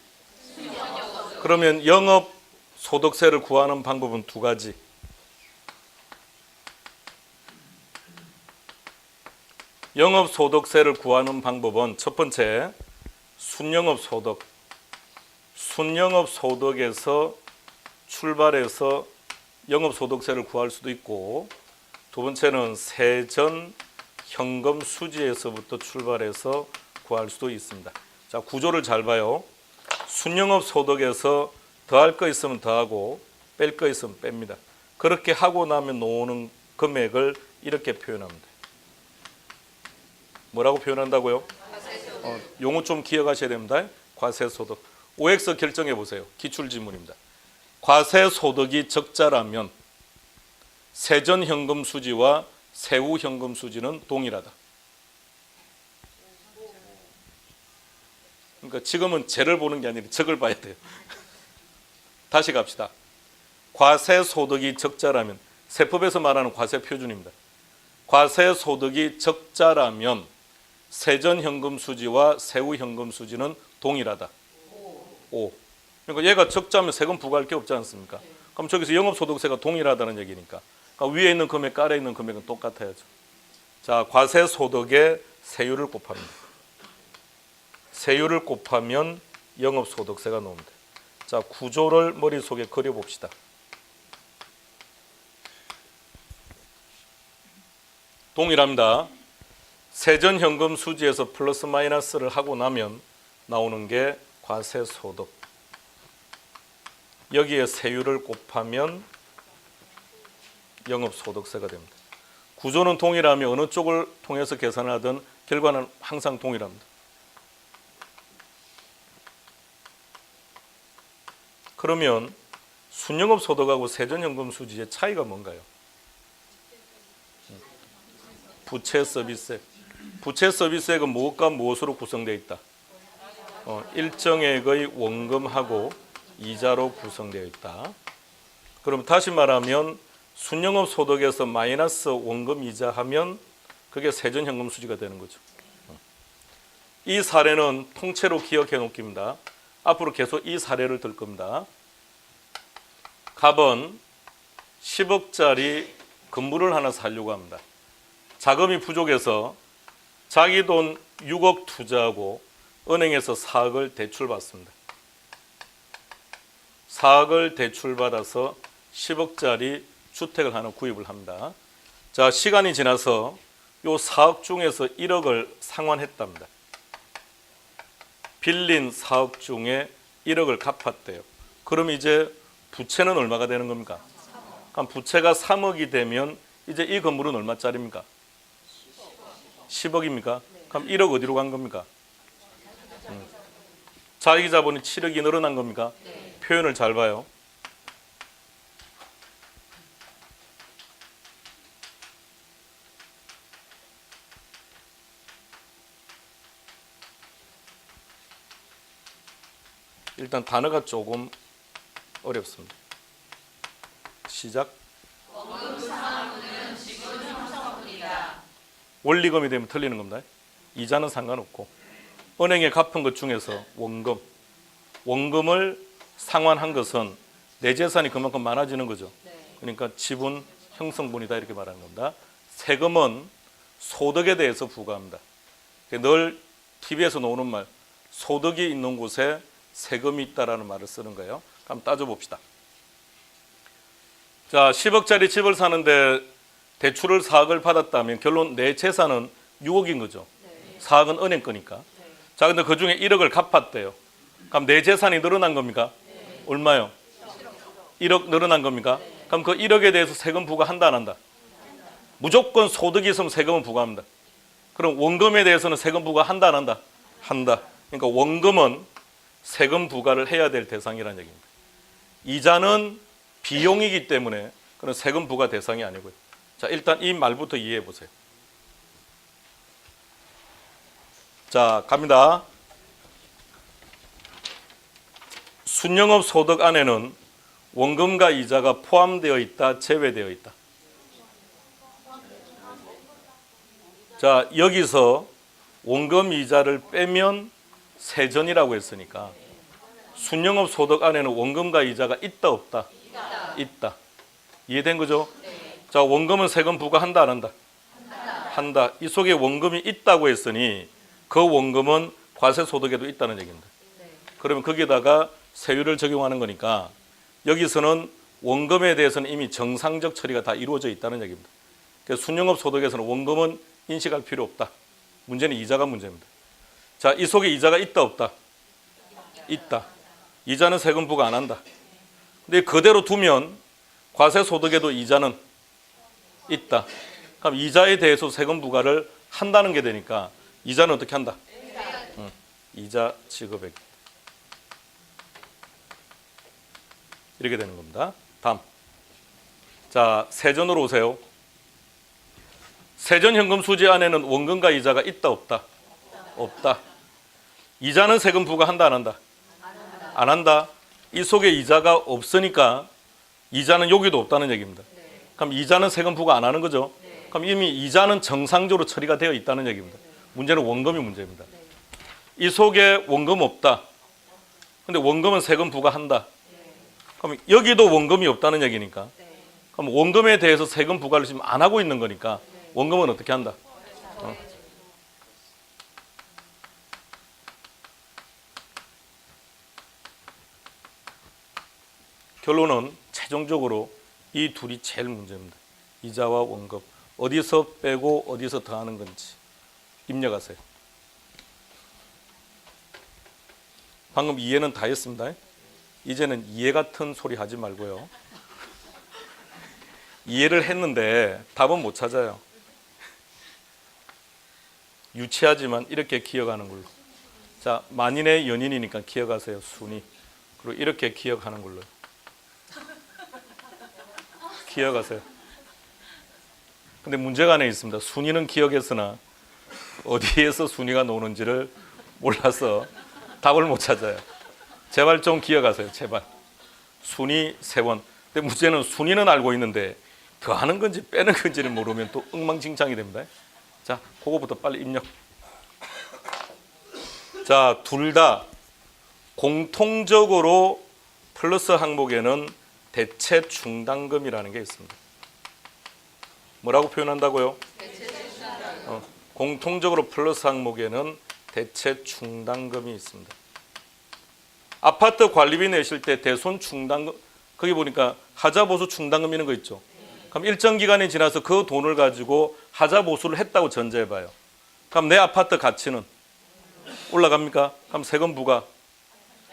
그러면 영업소득세를 구하는 방법은 두 가지. 영업소득세를 구하는 방법은 첫 번째, 순영업소득. 순영업소득에서 출발해서 영업소득세를 구할 수도 있고, 두 번째는 세전 현금수지에서부터 출발해서 구할 수도 있습니다. 자, 구조를 잘 봐요. 순영업소득에서 더할 거 있으면 더하고 뺄 거 있으면 뺍니다. 그렇게 하고 나면 나오는 금액을 이렇게 표현합니다. 뭐라고 표현한다고요? 용어 좀 기억하셔야 됩니다. 과세소득. OX 결정해 보세요. 기출지문입니다. 과세소득이 적자라면 세전현금수지와 세후현금수지는 동일하다. 그러니까 지금은 재를 보는 게 아니라 적을 봐야 돼요. 다시 갑시다. 과세소득이 적자라면, 세법에서 말하는 과세표준입니다. 과세소득이 적자라면 세전현금수지와 세후현금수지는 동일하다. 5. 그러니까 얘가 적자면 세금 부과할 게 없지 않습니까? 그럼 저기서 영업소득세가 동일하다는 얘기니까. 그러니까 위에 있는 금액, 아래에 있는 금액은 똑같아야죠. 자, 과세소득에 세율을 곱합니다. 세율을 곱하면 영업소득세가 나옵니다. 자, 구조를 머릿속에 그려봅시다. 동일합니다. 세전현금 수지에서 플러스 마이너스를 하고 나면 나오는 게 과세소득. 여기에 세율을 곱하면 영업소득세가 됩니다. 구조는 동일하며 어느 쪽을 통해서 계산을 하든 결과는 항상 동일합니다. 그러면 순영업소득하고 세전현금수지의 차이가 뭔가요? 부채서비스액. 부채서비스액은 무엇과 무엇으로 구성되어 있다? 일정액의 원금하고 이자로 구성되어 있다. 그럼 다시 말하면 순영업소득에서 마이너스 원금 이자 하면 그게 세전현금수지가 되는 거죠. 이 사례는 통째로 기억해 놓기입니다. 앞으로 계속 이 사례를 들 겁니다. 갑은 10억짜리 건물을 하나 사려고 합니다. 자금이 부족해서 자기 돈 6억 투자하고 은행에서 4억을 대출받습니다. 4억을 대출받아서 10억짜리 주택을 하나 구입을 합니다. 자, 시간이 지나서 요 4억 중에서 1억을 상환했답니다. 빌린 4억 중에 1억을 갚았대요. 그럼 이제 부채는 얼마가 되는 겁니까? 그럼 부채가 3억이 되면 이제 이 건물은 얼마짜리입니까? 10억입니까? 그럼 1억 어디로 간 겁니까? 자기자본이 7억이 늘어난 겁니까? 네. 표현을 잘 봐요. 일단 단어가 조금 어렵습니다. 시작. 원리금이 되면 틀리는 겁니다. 이자는 상관없고 은행에 갚은 것 중에서 원금을 상환한 것은 내 재산이 그만큼 많아지는 거죠. 그러니까 지분 형성분이다 이렇게 말하는 겁니다. 세금은 소득에 대해서 부과합니다. 늘 TV에서 나오는 말, 소득이 있는 곳에 세금이 있다라는 말을 쓰는 거예요. 한번 따져봅시다. 자, 10억짜리 집을 사는데 대출을 4억을 받았다면 결론 내 재산은 6억인 거죠. 4억은 은행 거니까. 자, 근데 그 중에 1억을 갚았대요. 그럼 내 재산이 늘어난 겁니까? 얼마요? 1억 늘어난 겁니까? 그럼 그 1억에 대해서 세금 부과한다 안 한다? 무조건 소득이 있으면 세금은 부과합니다. 그럼 원금에 대해서는 세금 부과한다 안 한다? 한다. 그러니까 원금은 세금 부과를 해야 될 대상이라는 얘기입니다. 이자는 비용이기 때문에 그런 세금 부과 대상이 아니고요. 자, 일단 이 말부터 이해해 보세요. 자, 갑니다. 순영업 소득 안에는 원금과 이자가 포함되어 있다, 제외되어 있다. 자, 여기서 원금 이자를 빼면 세전이라고 했으니까 순영업 소득 안에는 원금과 이자가 있다, 없다? 있다. 이해된 거죠? 자, 원금은 세금 부과한다, 안 한다? 한다. 이 속에 원금이 있다고 했으니 그 원금은 과세소득에도 있다는 얘기입니다. 그러면 거기다가 세율을 적용하는 거니까 여기서는 원금에 대해서는 이미 정상적 처리가 다 이루어져 있다는 얘기입니다. 그래서 순영업 소득에서는 원금은 인식할 필요 없다. 문제는 이자가 문제입니다. 자, 이 속에 이자가 있다, 없다? 있다. 이자는 세금 부과 안 한다. 근데 그대로 두면 과세소득에도 이자는 있다. 그럼 이자에 대해서 세금 부과를 한다는 게 되니까 이자는 어떻게 한다? 이자 지급액. 이렇게 되는 겁니다. 다음. 자, 세전으로 오세요. 세전 현금 수지 안에는 원금과 이자가 있다, 없다? 없다. 이자는 세금 부과한다, 안 한다? 안 한다. 이 속에 이자가 없으니까 이자는 여기도 없다는 얘기입니다. 그럼 이자는 세금 부과 안 하는 거죠. 그럼 이미 이자는 정상적으로 처리가 되어 있다는 얘기입니다. 문제는 원금이 문제입니다. 이 속에 원금 없다. 근데 원금은 세금 부과한다. 그럼 여기도 원금이 없다는 얘기니까. 그럼 원금에 대해서 세금 부과를 지금 안 하고 있는 거니까 원금은 어떻게 한다? 결론은 최종적으로 이 둘이 제일 문제입니다. 이자와 원금. 어디서 빼고 어디서 더하는 건지 입력하세요. 방금 이해는 다 했습니다. 이제는 이해 같은 소리 하지 말고요. 이해를 했는데 답은 못 찾아요. 유치하지만 이렇게 기억하는 걸로. 자, 만인의 연인이니까 기억하세요. 순위. 그리고 이렇게 기억하는 걸로. 기억하세요. 근데 문제가 하나 있습니다. 순위는 기억했으나 어디에서 순위가 노는지를 몰라서 답을 못 찾아요. 제발 좀 기억하세요. 제발. 순위 세원. 근데 문제는 순위는 알고 있는데 더하는 건지 빼는 건지를 모르면 또 엉망진창이 됩니다. 자, 그거부터 빨리 입력. 자, 둘 다 공통적으로 플러스 항목에는 대체 충당금이라는 게 있습니다. 뭐라고 표현한다고요? 공통적으로 플러스 항목에는 대체 충당금이 있습니다. 아파트 관리비 내실 때 대손 충당금, 거기 보니까 하자보수 충당금 이런 거 있죠. 그럼 일정 기간이 지나서 그 돈을 가지고 하자보수를 했다고 전제해봐요. 그럼 내 아파트 가치는 올라갑니까? 그럼 세금 부과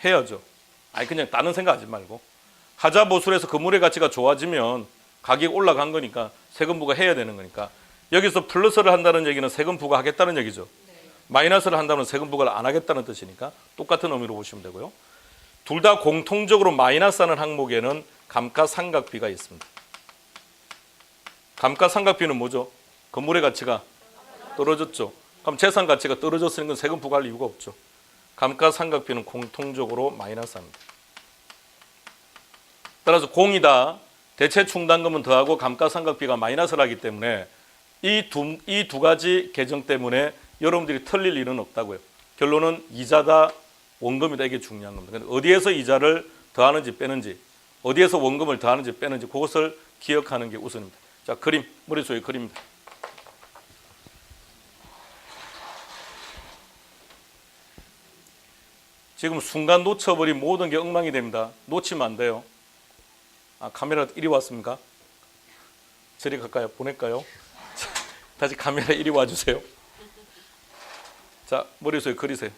해야죠. 아니 그냥 다른 생각하지 말고 하자보수를 해서 건물의 가치가 좋아지면 가격이 올라간 거니까 세금 부과 해야 되는 거니까 여기서 플러스를 한다는 얘기는 세금 부과하겠다는 얘기죠. 마이너스를 한다면 세금 부과를 안 하겠다는 뜻이니까 똑같은 의미로 보시면 되고요. 둘 다 공통적으로 마이너스하는 항목에는 감가상각비가 있습니다. 감가상각비는 뭐죠? 건물의 가치가 떨어졌죠. 그럼 재산 가치가 떨어졌으니까 세금 부과할 이유가 없죠. 감가상각비는 공통적으로 마이너스합니다. 따라서 공이다 대체 충당금은 더하고 감가상각비가 마이너스를 하기 때문에 이 두 가지 계정 때문에 여러분들이 틀릴 일은 없다고요. 결론은 이자다 원금이다. 이게 중요한 겁니다. 근데 어디에서 이자를 더하는지 빼는지, 어디에서 원금을 더하는지 빼는지 그것을 기억하는 게 우선입니다. 자, 그림, 머릿속에 그림입니다. 지금 순간 놓쳐버린 모든 게 엉망이 됩니다. 놓치면 안 돼요. 카메라 이리 왔습니까? 저리 갈까요? 보낼까요? 다시 카메라 이리 와주세요. 자, 머릿속에 그리세요.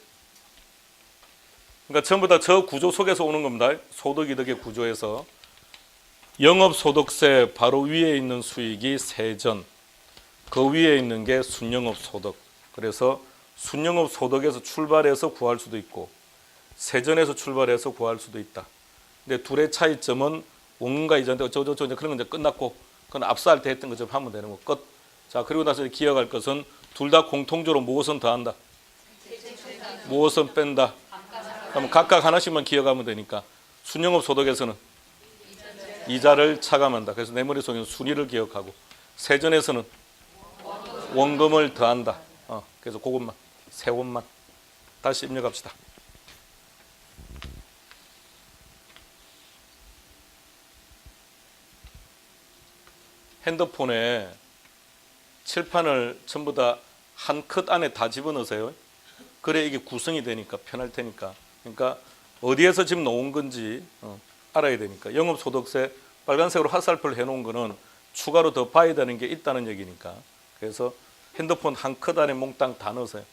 그러니까 전부 다 저 구조 속에서 오는 겁니다. 소득이득의 구조에서 영업소득세 바로 위에 있는 수익이 세전, 그 위에 있는 게 순영업소득. 그래서 순영업소득에서 출발해서 구할 수도 있고 세전에서 출발해서 구할 수도 있다. 근데 둘의 차이점은 원금과 이자인데 어쩌고 그런 건 이제 끝났고 그건 앞서할 때 했던 것처럼 하면 되는 거 끝. 자, 그리고 나서 기억할 것은 둘 다 공통적으로 무엇은 더한다, 무엇은 뺀다. 그럼 각각 하나씩만 기억하면 되니까 순영업 소득에서는 이자를 차감한다. 그래서 내 머릿속에는 순위를 기억하고 세전에서는 원금을 더한다. 그래서 그것만 세원만 다시 입력합시다. 핸드폰에 칠판을 전부 다 한 컷 안에 다 집어넣으세요. 그래 이게 구성이 되니까 편할 테니까. 그러니까 어디에서 지금 놓은 건지 알아야 되니까. 영업소득세 빨간색으로 화살표를 해놓은 거는 추가로 더 봐야 되는 게 있다는 얘기니까. 그래서 핸드폰 한 컷 안에 몽땅 다 넣으세요.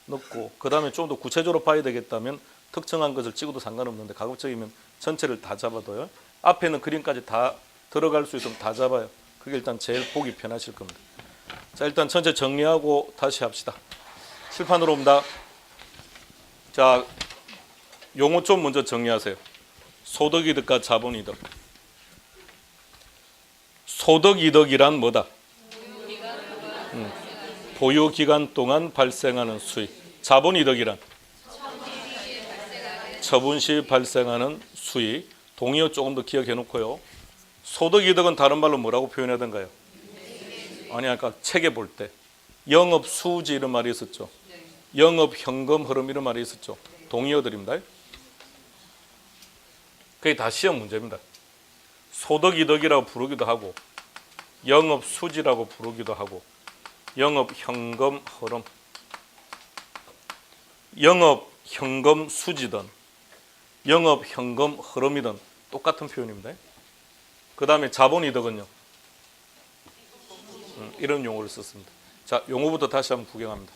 넣고 그 다음에 좀 더 구체적으로 봐야 되겠다면 특정한 것을 찍어도 상관없는데 가급적이면 전체를 다 잡아둬요. 앞에 있는 그림까지 다 들어갈 수 있으면 다 잡아요. 그게 일단 제일 보기 편하실 겁니다. 자, 일단 전체 정리하고 다시 합시다. 칠판으로 옵니다. 자, 용어 좀 먼저 정리하세요. 소득이득과 자본이득. 소득이득이란 뭐다? 보유기간 동안 발생하는 수익. 자본이득이란 처분 시 발생하는 수익. 동의어 조금 더 기억해 놓고요. 소득이득은 다른 말로 뭐라고 표현하던가요? 아니 아까 책에 볼 때 영업수지 이런 말이 있었죠. 영업현금 흐름 이런 말이 있었죠. 동의어들입니다. 그게 다 시험 문제입니다. 소득이득이라고 부르기도 하고 영업수지라고 부르기도 하고 영업현금 흐름, 영업현금 수지든 영업현금 흐름이든 똑같은 표현입니다. 그 다음에 자본이득은요. 이런 용어를 썼습니다. 자, 용어부터 다시 한번 구경합니다.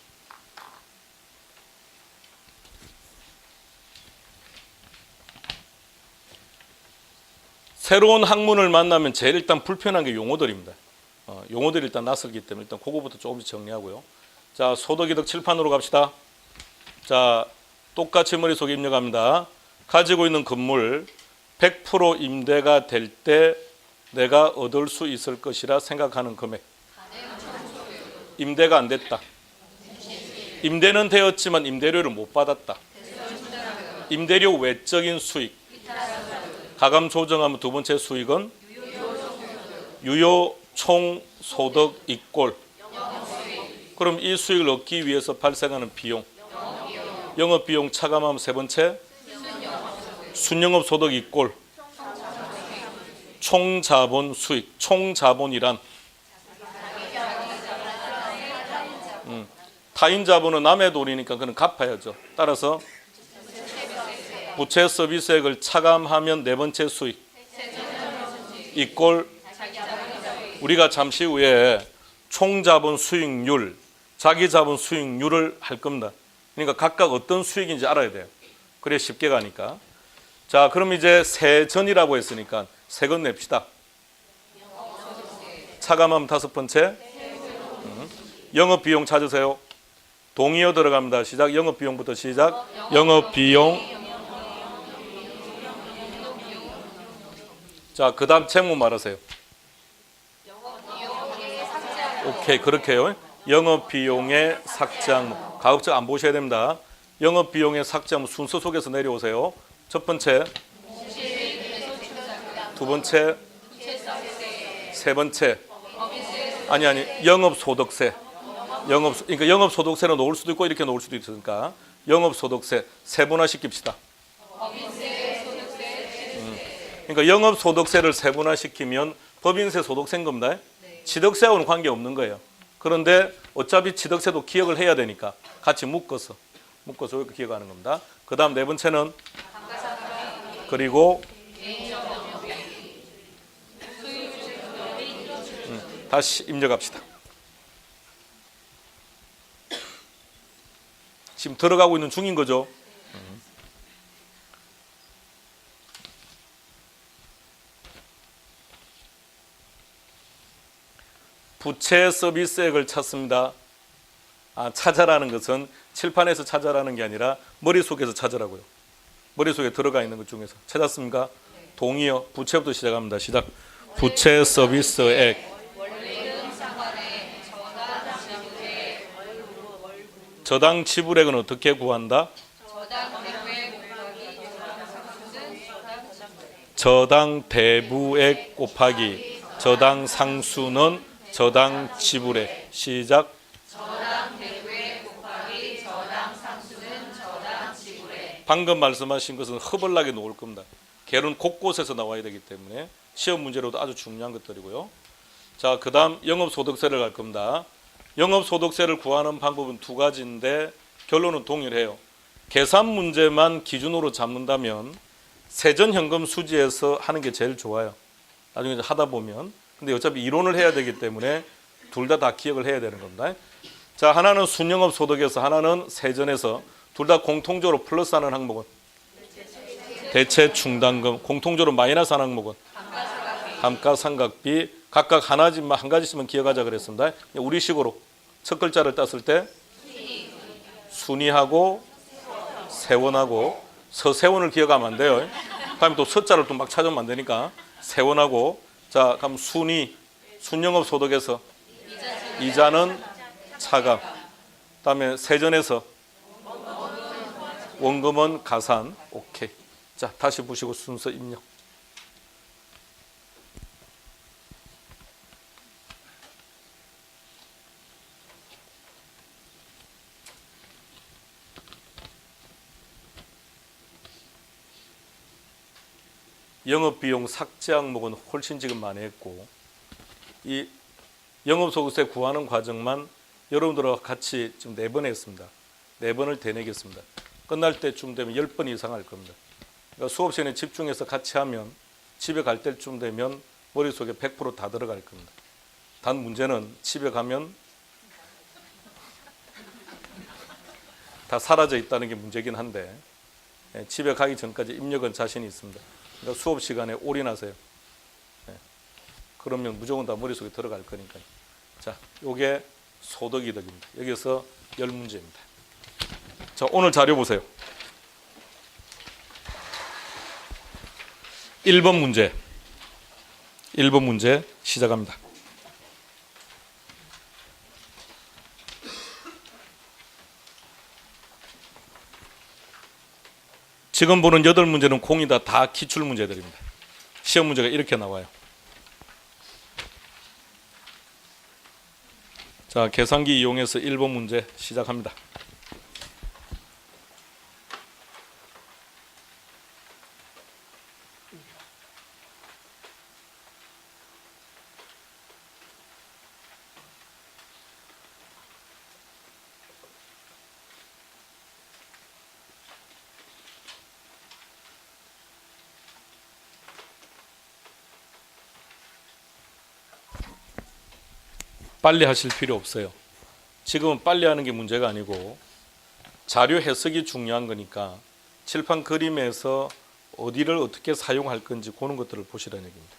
새로운 학문을 만나면 제일 일단 불편한 게 용어들입니다. 용어들이 일단 낯설기 때문에 일단 그거부터 조금씩 정리하고요. 자, 소득이득 칠판으로 갑시다. 자, 똑같이 머릿속에 입력합니다. 가지고 있는 건물 100% 임대가 될 때 내가 얻을 수 있을 것이라 생각하는 금액. 임대가 안 됐다. 임대는 되었지만 임대료를 못 받았다. 임대료 외적인 수익. 가감 조정하면 두 번째 수익은 유효 총 소득 이꼴. 그럼 이 수익을 얻기 위해서 발생하는 비용. 영업비용 차감하면 세 번째 순영업 소득 이꼴. 총자본 수익. 총자본이란 타인 자본은 남의 돈이니까 그는 갚아야죠. 따라서 부채 서비스액을 차감하면 네 번째 수익. 이꼴 우리가 잠시 후에 총자본 수익률, 자기자본 수익률을 할 겁니다. 그러니까 각각 어떤 수익인지 알아야 돼요. 그래 쉽게 가니까. 자, 그럼 이제 세전이라고 했으니까 세건 냅시다. 차감하면 다섯 번째 영업비용 찾으세요. 동의어 들어갑니다. 시작. 영업비용부터 시작. 영업비용. 자, 그 다음 제목 말하세요. 오케이, 그렇게요. 영업비용의 삭제 항목. 가급적 안 보셔야 됩니다. 영업비용의 삭제 항목 순서 속에서 내려오세요. 첫 번째, 두 번째, 세 번째. 아니, 영업소득세. 그러니까 영업소득세로 놓을 수도 있고 이렇게 놓을 수도 있으니까 영업소득세 세분화 시킵시다. 그러니까 영업소득세를 세분화시키면 법인세 소득세인 겁니다. 취득세하고는 관계없는 거예요. 그런데 어차피 취득세도 기억을 해야 되니까 같이 묶어서 이렇게 기억하는 겁니다. 그 다음 네 번째는 그리고 다시 입력합시다. 지금 들어가고 있는 중인 거죠. 부채 서비스액을 찾습니다. 찾아라는 것은 칠판에서 찾아라는 게 아니라 머릿속에서 찾으라고요. 머릿속에 들어가 있는 것 중에서 찾았습니까? 동의어 부채부터 시작합니다. 시작. 부채 서비스액. 저당 지불액은 어떻게 구한다? 저당 대부액 곱하기 저당 상수는 저당 지불액. 시작. 저당 대부액 곱하기 저당 상수는 저당 지불액. 방금 말씀하신 것은 허벌나게 놓을 겁니다. 개론 곳곳에서 나와야 되기 때문에 시험 문제로도 아주 중요한 것들이고요. 자, 그 다음 영업소득세를 갈 겁니다. 영업소득세를 구하는 방법은 두 가지인데 결론은 동일해요. 계산 문제만 기준으로 잡는다면 세전현금 수지에서 하는 게 제일 좋아요. 나중에 이제 하다 보면. 근데 어차피 이론을 해야 되기 때문에 둘 다 기억을 해야 되는 겁니다. 자, 하나는 순영업소득에서 하나는 세전에서 둘 다 공통적으로 플러스하는 항목은 대체충당금, 공통적으로 마이너스하는 항목은 감가상각비. 각각 하나지만 한 가지씩만 기억하자 그랬습니다. 우리식으로 첫 글자를 땄을 때 순이하고 세원하고 서세원을 기억하면 안 돼요. 다음에 또 서자를 또 막 찾으면 안 되니까 세원하고. 자, 그럼 순영업 소득에서 이자는 차감. 다음에 세전에서 원금은 가산. 오케이. 자, 다시 보시고 순서 입력. 영업비용 삭제 항목은 훨씬 지금 많이 했고 이 영업소득세 구하는 과정만 여러분들과 같이 지금 4번 했습니다. 4번을 되내겠습니다. 끝날 때쯤 되면 10번 이상 할 겁니다. 그러니까 수업 시간에 집중해서 같이 하면 집에 갈 때쯤 되면 머릿속에 100% 다 들어갈 겁니다. 단 문제는 집에 가면 다 사라져 있다는 게 문제긴 한데 집에 가기 전까지 입력은 자신이 있습니다. 그러니까 수업 시간에 올인하세요. 그러면 무조건 다 머릿속에 들어갈 거니까요. 자, 요게 소득이득입니다. 여기서 10문제입니다. 자, 오늘 자료 보세요. 1번 문제. 1번 문제 시작합니다. 지금 보는 8문제는 공이다. 다 기출 문제들입니다. 시험 문제가 이렇게 나와요. 자, 계산기 이용해서 1번 문제 시작합니다. 빨리 하실 필요 없어요. 지금은 빨리 하는 게 문제가 아니고 자료 해석이 중요한 거니까 칠판 그림에서 어디를 어떻게 사용할 건지 그런 것들을 보시라는 얘기입니다.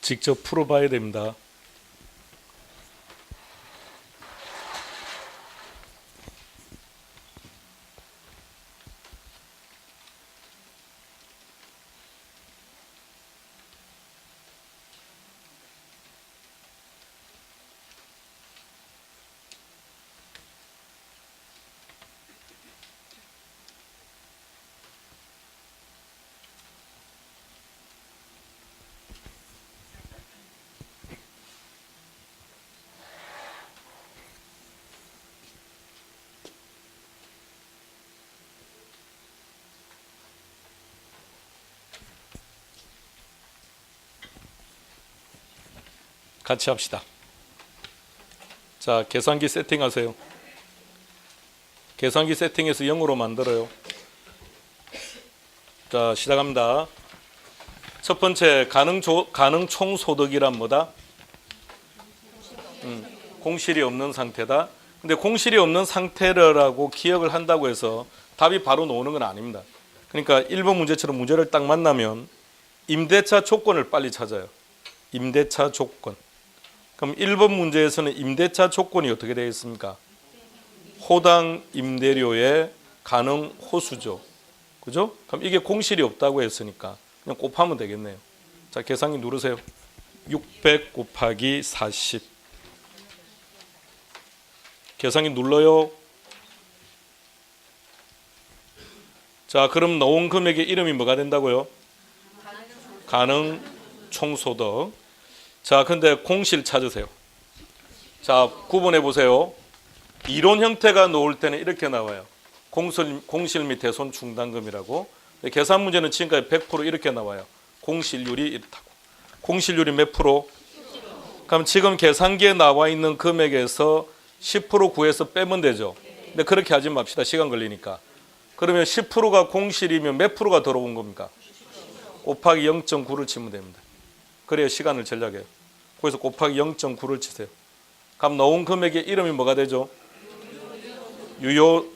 직접 풀어봐야 됩니다. 같이 합시다. 자, 계산기 세팅하세요. 계산기 세팅해서 0으로 만들어요. 자, 시작합니다. 첫 번째, 가능 총소득이란 뭐다? 공실이 없는 상태다. 근데 공실이 없는 상태라고 기억을 한다고 해서 답이 바로 나오는 건 아닙니다. 그러니까 1번 문제처럼 문제를 딱 만나면 임대차 조건을 빨리 찾아요. 임대차 조건. 그럼 1번 문제에서는 임대차 조건이 어떻게 되어 있습니까? 호당 임대료의 가능 호수죠. 그죠? 그럼 이게 공실이 없다고 했으니까 그냥 곱하면 되겠네요. 자, 계산기 누르세요. 600 곱하기 40. 계산기 눌러요. 자, 그럼 나온 금액의 이름이 뭐가 된다고요? 가능 총소득. 자, 근데 공실 찾으세요. 자, 구분해 보세요. 이론 형태가 나올 때는 이렇게 나와요. 공실 및 대손 충당금이라고. 계산 문제는 지금까지 100% 이렇게 나와요. 공실률이 이렇다고. 공실률이 몇 프로? 그럼 지금 계산기에 나와 있는 금액에서 10% 구해서 빼면 되죠. 근데 그렇게 하지 맙시다. 시간 걸리니까. 그러면 10%가 공실이면 몇 프로가 들어온 겁니까? 곱하기 0.9를 치면 됩니다. 그래야 시간을 절약해요. 거기서 곱하기 0.9를 치세요. 그럼 나온 금액의 이름이 뭐가 되죠? 유효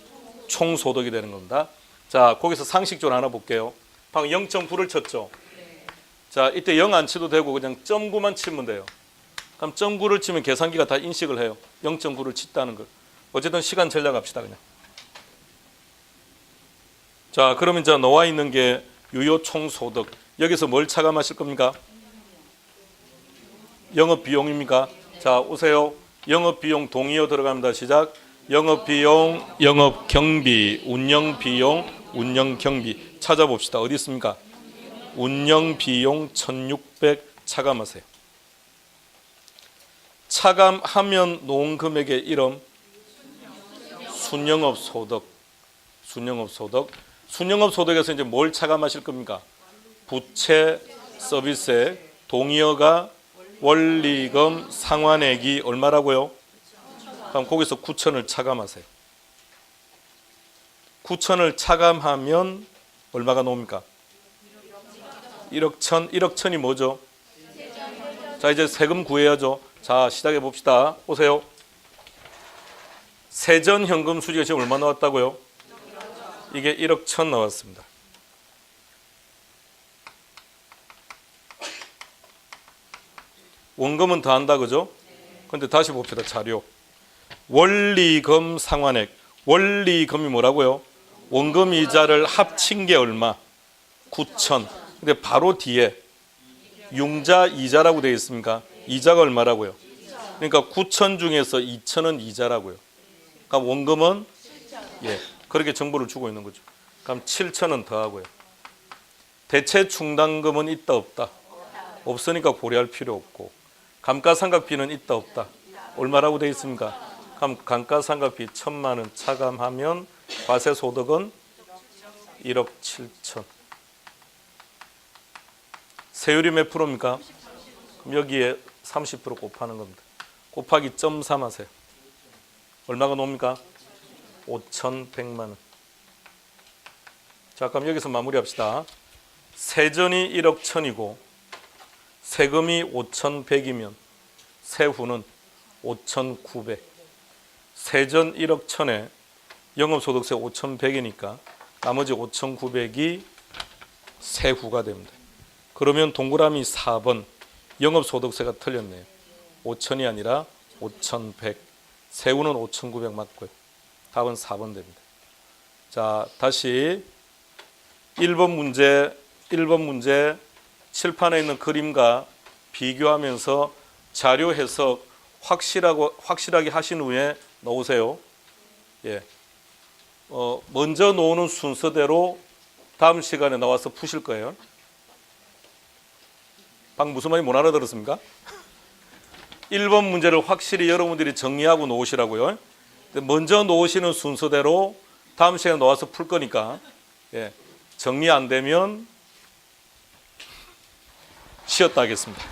총소득이 되는 겁니다. 자, 거기서 상식적으로 하나 볼게요. 방금 0.9를 쳤죠? 자, 이때 0 안 치도 되고 그냥 0.9만 치면 돼요. 그럼 0.9를 치면 계산기가 다 인식을 해요. 0.9를 쳤다는 걸. 어쨌든 시간 절약합시다 그냥. 자, 그러면 이제 나와 있는 게 유효 총소득. 여기서 뭘 차감하실 겁니까? 영업비용입니까? 자, 오세요. 영업비용 동의어 들어갑니다. 시작. 영업비용, 영업경비, 운영비용, 운영경비. 찾아봅시다. 어디 있습니까? 운영비용 1600 차감하세요. 차감하면 놓은 금액의 이름 순영업소득. 순영업소득. 순영업소득에서 이제 뭘 차감하실 겁니까? 부채, 서비스액, 동의어가 원리금, 상환액이 얼마라고요? 그럼 거기서 9천을 차감하세요. 9천을 차감하면 얼마가 나옵니까? 1억 천. 1억 천이 뭐죠? 자, 이제 세금 구해야죠. 자, 시작해 봅시다. 오세요. 세전 현금 수지가 지금 얼마 나왔다고요? 이게 1억 천 나왔습니다. 원금은 더한다, 그죠? 근데 다시 봅시다. 자료. 원리금 상환액. 원리금이 뭐라고요? 원금 이자를 합친 게 얼마? 9천. 근데 바로 뒤에 융자 이자라고 되어 있습니까? 이자가 얼마라고요? 그러니까 9천 중에서 2천은 이자라고요. 그럼 원금은 그렇게 정보를 주고 있는 거죠. 그럼 7천은 더하고요. 대체 충당금은 있다 없다? 없으니까 고려할 필요 없고. 감가상각비는 있다 없다? 얼마라고 되어 있습니까? 그럼 감가상각비 1,000만 원 차감하면 과세소득은 1억 7천. 세율이 몇 프로입니까? 그럼 여기에 30% 곱하는 겁니다. 곱하기 0.3 하세요. 얼마가 나옵니까? 5,100만 원. 자, 그럼 여기서 마무리합시다. 세전이 1억 1,000이고 세금이 5,100이면 세후는 5,900. 세전 1억 1,000에 영업소득세 5,100이니까 나머지 5,900이 세후가 됩니다. 그러면 동그라미 4번 영업소득세가 틀렸네요. 5천이 아니라 5,100. 새우는 5,900 맞고요. 답은 4번 됩니다. 자, 다시 1번 문제 칠판에 있는 그림과 비교하면서 자료 해석 확실하게 하신 후에 놓으세요. 예. 먼저 놓는 순서대로 다음 시간에 나와서 푸실 거예요. 방금 무슨 말인지 못 알아들었습니까? 1번 문제를 확실히 여러분들이 정리하고 놓으시라고요. 먼저 놓으시는 순서대로 다음 시간에 놓아서 풀 거니까, 예. 정리 안 되면 쉬었다 하겠습니다.